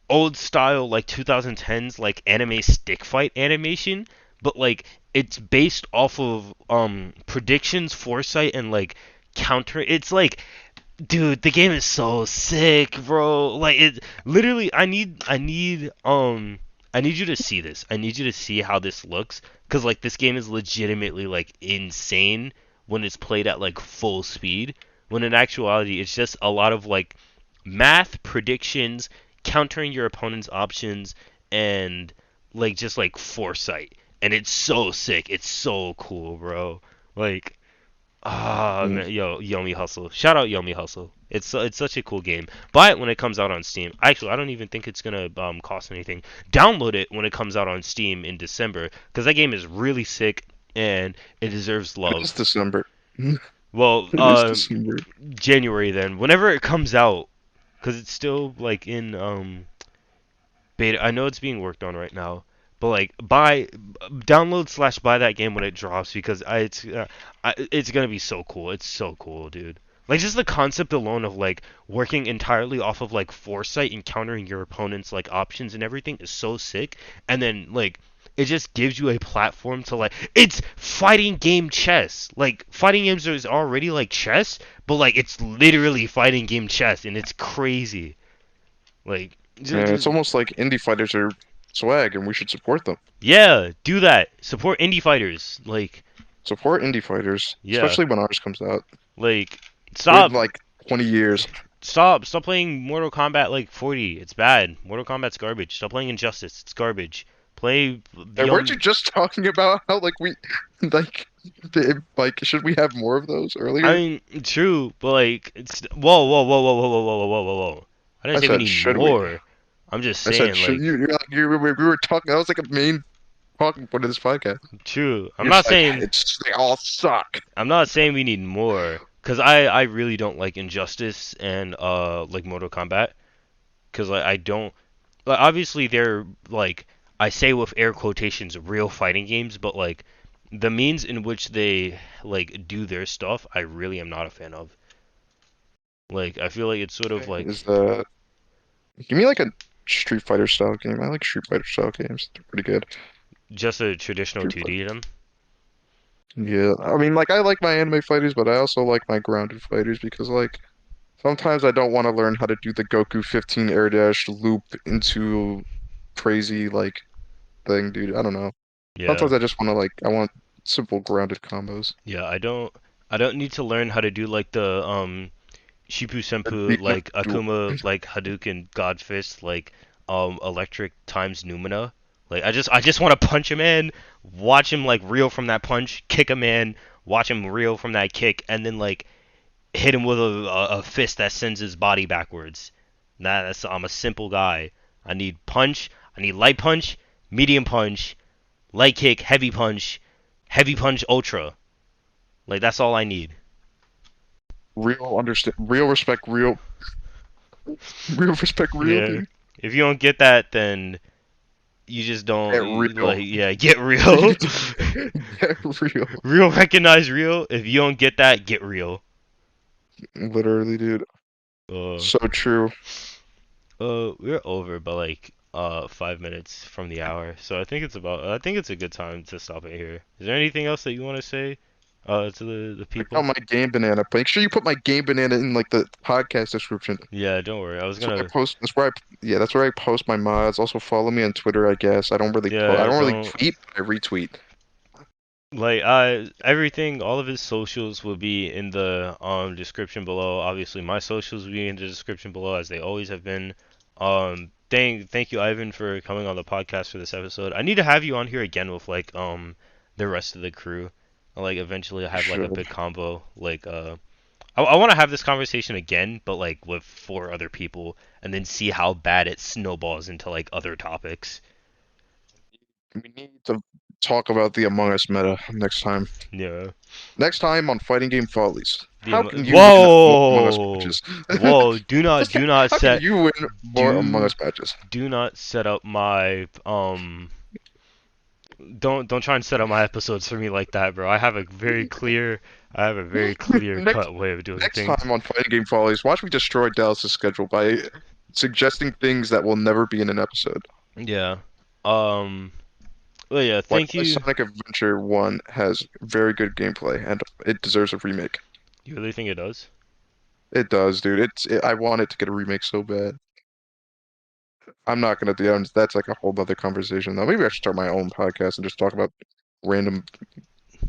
S5: old style like 2010s like anime stick fight animation, but like it's based off of predictions, foresight, and like counter. It's like dude, the game is so sick, bro. Like it literally I need you to see this. I need you to see how this looks cuz like this game is legitimately like insane when it's played at like full speed. When in actuality it's just a lot of like math predictions, countering your opponent's options and like just like foresight. And it's so sick. It's so cool, bro. Like
S4: Mm.
S5: man, Yomi Hustle. Shout out Yomi Hustle. It's such a cool game. Buy it when it comes out on Steam. Actually, I don't even think it's gonna cost anything. Download it when it comes out on Steam in December because that game is really sick and it deserves
S4: It's
S5: love.
S4: December. It
S5: Well,
S4: is December.
S5: January then, whenever it comes out, because it's still like in beta. I know it's being worked on right now, but like download slash buy that game when it drops because it's gonna be so cool. It's so cool, dude. Like just the concept alone of like working entirely off of like foresight and countering your opponent's like options and everything is so sick. And then like it just gives you a platform to like it's fighting game chess. Like fighting games is already like chess, but like it's literally fighting game chess and it's crazy. Like
S4: Yeah, it's
S5: just,
S4: almost like indie fighters are swag and we should support them.
S5: yeah, do that. Support indie fighters.
S4: Support indie fighters,
S5: Yeah,
S4: especially when ours comes out.
S5: like,
S4: In
S5: stop,
S4: like 20 years.
S5: stop playing Mortal Kombat like 40. It's bad. Mortal Kombat's garbage. Stop playing Injustice. It's garbage. Play
S4: And weren't
S5: Young.
S4: you just talking about how like we like like should we have more of those
S5: I
S4: earlier?
S5: mean, true, but like, it's whoa. I didn't
S4: I
S5: say we
S4: said
S5: need
S4: should we?
S5: more. I'm just
S4: I said
S5: saying,
S4: should
S5: like,
S4: you? We were talking. That was like a main talking point of this podcast.
S5: true.
S4: You're just like it's they all suck.
S5: I'm not saying we need more, cause I really don't like Injustice and like Mortal Kombat, cause like I don't. Like, obviously they're like I say with air quotations real fighting games, but like the means in which they like do their stuff, I really am not a fan of. Like I feel like it's sort of like
S4: Is the give me like a Street Fighter style game. I like Street Fighter style games. They're pretty good.
S5: just a traditional
S4: Street
S5: 2D then.
S4: Yeah, I mean, like I like my anime fighters, but I also like my grounded fighters because like sometimes I don't want to learn how to do the Goku 15 air dash loop into crazy like thing, dude. I don't know.
S5: Yeah.
S4: Sometimes I just want to like I want simple grounded combos.
S5: Yeah, I don't need to learn how to do like the Shipu Senpu like Akuma like Hadouken God Fist like electric times Numina. Like I just want to punch him in, watch him like reel from that punch, kick him in, watch him reel from that kick, and then like hit him with a fist that sends his body backwards. That's I'm a simple guy. I need punch, I need light punch, medium punch, light kick, heavy punch ultra. Like that's all I need.
S4: Real respect, real respect, real
S5: Yeah.
S4: dude.
S5: If you don't get that, then you just don't
S4: Get real.
S5: like. Yeah, get real.
S4: Get real.
S5: Real recognize real. If you don't get that, get real.
S4: Literally, dude.
S5: Uh,
S4: So true.
S5: we're over by like 5 minutes from the hour, so I think it's a good time to stop it here. Is there anything else that you want to say to the
S4: Check out
S5: people?
S4: my game banana. Make sure you put my game banana in like the podcast description.
S5: Yeah, don't worry. I was
S4: That's where I
S5: gonna.
S4: post. That's where I post my mods. Also follow me on Twitter. I guess I don't really. I
S5: Yeah,
S4: don't really
S5: don't.
S4: tweet, but I retweet.
S5: Like everything, all of his socials will be in the description below. Obviously, my socials will be in the description below as they always have been. Thank you, Ivan, for coming on the podcast for this episode. I need to have you on here again with like the rest of the crew. Like eventually I have like a
S4: Should.
S5: big combo. Like I want to have this conversation again, but like with 4 other people, and then see how bad it snowballs into like other topics.
S4: We need to talk about the Among Us meta next time.
S5: Yeah.
S4: Next time on Fighting Game Follies.
S5: The
S4: How
S5: Amo-
S4: can you win Among Us
S5: Whoa!
S4: matches?
S5: Whoa! Do not
S4: How can
S5: set
S4: you win more Among
S5: do
S4: Us matches?
S5: do not set up my don't try and set up my episodes for me like that, bro. I have a very clear
S4: Next
S5: cut way of doing
S4: next
S5: things.
S4: time on Fighting Game Follies, watch me destroy Dallas' schedule by suggesting things that will never be in an episode.
S5: Yeah. Um. Well, yeah.
S4: Like
S5: Thank
S4: why
S5: you.
S4: Sonic Adventure 1 has very good gameplay and it deserves a remake.
S5: You really think it does?
S4: It does, dude. I want it to get a remake so bad. I'm not gonna do that. That's like a whole other conversation though. Maybe I should start my own podcast and just talk about random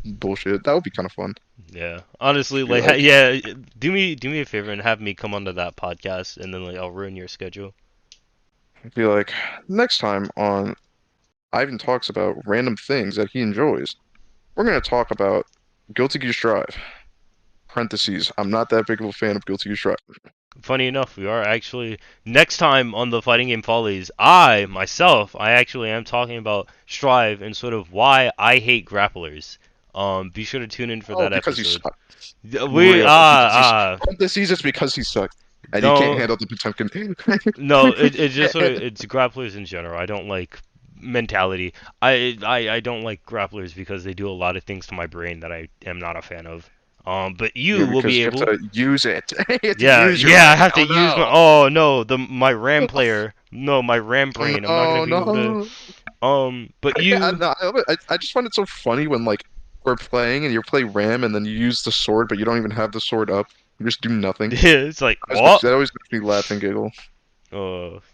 S4: bullshit. That would be kind of fun.
S5: Yeah. Honestly,
S4: Just be
S5: like,
S4: like,
S5: yeah. Do me a favor and have me come onto that podcast, and then like I'll ruin your schedule.
S4: be like, next time on Ivan talks about random things that he enjoys. We're gonna talk about Guilty Gear Strive. Parentheses. I'm not that big of a fan of Guilty Gear Strive.
S5: Funny enough, we are actually next time on the Fighting Game Follies. I actually am talking about Strive and sort of why I hate grapplers. Be sure to tune in for
S4: Oh,
S5: that
S4: because he
S5: episode.
S4: sucked.
S5: We
S4: Real. Parentheses. It's because he sucked and he can't
S5: don't
S4: handle the Potemkin.
S5: no, it's just sort of it's grapplers in general. I don't like mentality. I don't like grapplers because they do a lot of things to my brain that I am not a fan of. But
S4: Yeah,
S5: you will
S4: because
S5: be
S4: you have
S5: able.
S4: to use it. You have to
S5: Yeah,
S4: use your
S5: yeah, I
S4: brain.
S5: have to
S4: Oh
S5: use my.
S4: no.
S5: Oh no, my RAM player. No, my RAM brain. I'm not
S4: Oh
S5: gonna be able
S4: no.
S5: to. But
S4: Yeah,
S5: you.
S4: no, I just find it so funny when like we're playing and you play Ram and then you use the sword, but you don't even have the sword up. You just do nothing.
S5: It's like what?
S4: That always makes me laugh and giggle.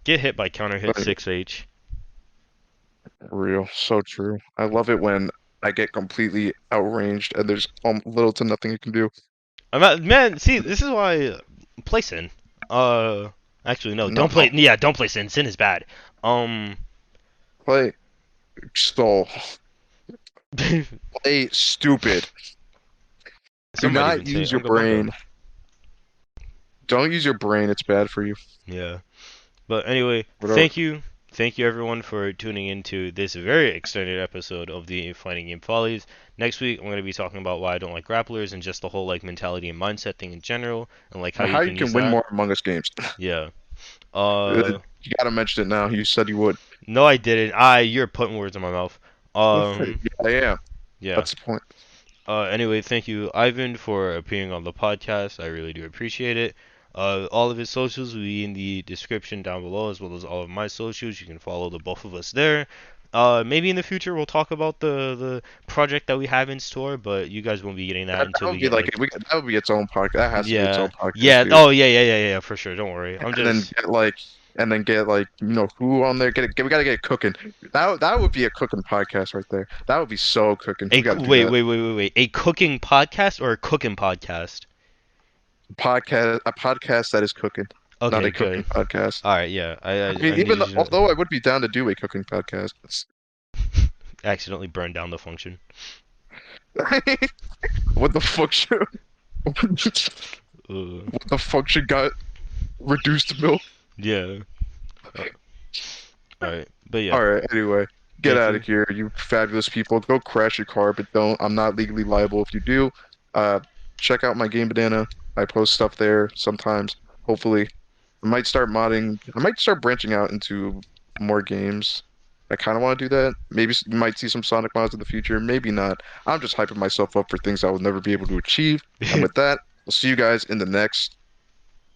S5: Get hit by counter hit
S4: But
S5: 6H.
S4: real, so true. I love it when I get completely outranged and there's little to nothing you can do.
S5: Man, see, this is why play Sin. Actually no,
S4: No,
S5: don't play. Yeah, don't play Sin. Sin is bad. Um.
S4: play stall. Play stupid. Do
S5: Somebody
S4: not
S5: even say
S4: use your
S5: Unga Bunga.
S4: brain. Don't use your brain. It's bad for you.
S5: Yeah. But anyway,
S4: Whatever.
S5: thank you everyone for tuning into this very extended episode of the Fighting Game Follies. Next week I'm going to be talking about why I don't like grapplers and just the whole like mentality and mindset thing in general and like how
S4: Now,
S5: you can use
S4: win
S5: that.
S4: more Among Us games.
S5: Yeah.
S4: You gotta mention it now. You said you would.
S5: No I didn't. You're putting words in my mouth.
S4: Yeah, I am.
S5: Yeah.
S4: That's the point.
S5: Anyway, thank you, Ivan, for appearing on the podcast. I really do appreciate it. All of his socials will be in the description down below, as well as all of my socials. You can follow the both of us there. Maybe in the future we'll talk about the project that we have in store, but you guys won't be getting that
S4: That
S5: until
S4: would
S5: we
S4: be
S5: get
S4: like that would be its own podcast. That has to be its
S5: yeah,
S4: own podcast,
S5: yeah.
S4: dude.
S5: Oh yeah, for sure. Don't worry. I'm
S4: And then
S5: just
S4: get like and then get like who on there. We gotta get it cooking. That would be a cooking podcast right there. That would be so cooking. We gotta do
S5: Wait,
S4: that.
S5: wait. A cooking podcast or a cooking podcast?
S4: A podcast that is cooking, not
S5: Okay,
S4: a cooking
S5: good.
S4: podcast.
S5: All right, yeah.
S4: I
S5: I
S4: mean,
S5: needed you to
S4: although I would be down to do a cooking podcast.
S5: accidentally burn down the function.
S4: What the fuck should what the function got reduced to milk?
S5: Yeah. All right, but yeah.
S4: All right. Anyway, get
S5: Thank
S4: out
S5: you.
S4: of here, you fabulous people. Go crash your car, but don't. I'm not legally liable if you do. Check out my Game Banana. I post stuff there sometimes. Hopefully, I might start modding. I might start branching out into more games. I kind of want to do that. Maybe you might see some Sonic mods in the future. Maybe not. I'm just hyping myself up for things I will never be able to achieve. And with that, we'll see you guys in the next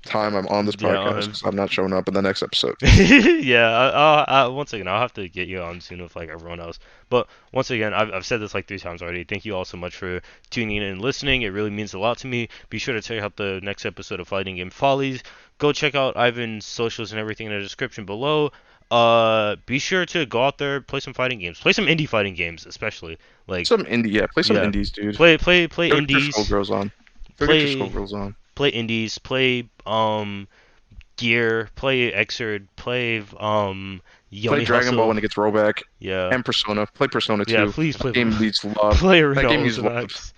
S4: time I'm on this
S5: Yeah,
S4: podcast because I'm not showing up in the next episode.
S5: yeah. Once again, I'll have to get you on soon with like everyone else. But once again, I've said this like 3 times already. Thank you all so much for tuning in and listening. It really means a lot to me. Be sure to check out the next episode of Fighting Game Follies. Go check out Ivan's socials and everything in the description below. Be sure to go out there, play some fighting games. Play some indie fighting games, especially. Like,
S4: Play some
S5: yeah.
S4: indies, dude.
S5: Play
S4: Go get your
S5: indies.
S4: Skullgirls on. Go get your Skullgirls on.
S5: Play indies. Play Gear. Play Xrd. Play Yummy
S4: Play Dragon
S5: Hustle.
S4: Ball when it gets rollback.
S5: Yeah.
S4: And Persona. Play Persona 2.
S5: Yeah, please play.
S4: That game needs love.
S5: Play
S4: That game needs
S5: Arena
S4: love.
S5: Max.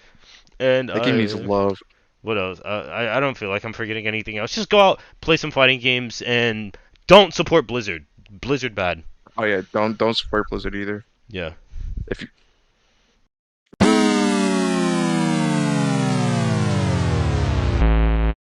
S5: And
S4: That game needs love.
S5: what else? I don't feel like I'm forgetting anything else. Just go out, play some fighting games, and don't support Blizzard. Blizzard bad.
S4: Oh yeah, don't support Blizzard either.
S5: Yeah.
S4: If you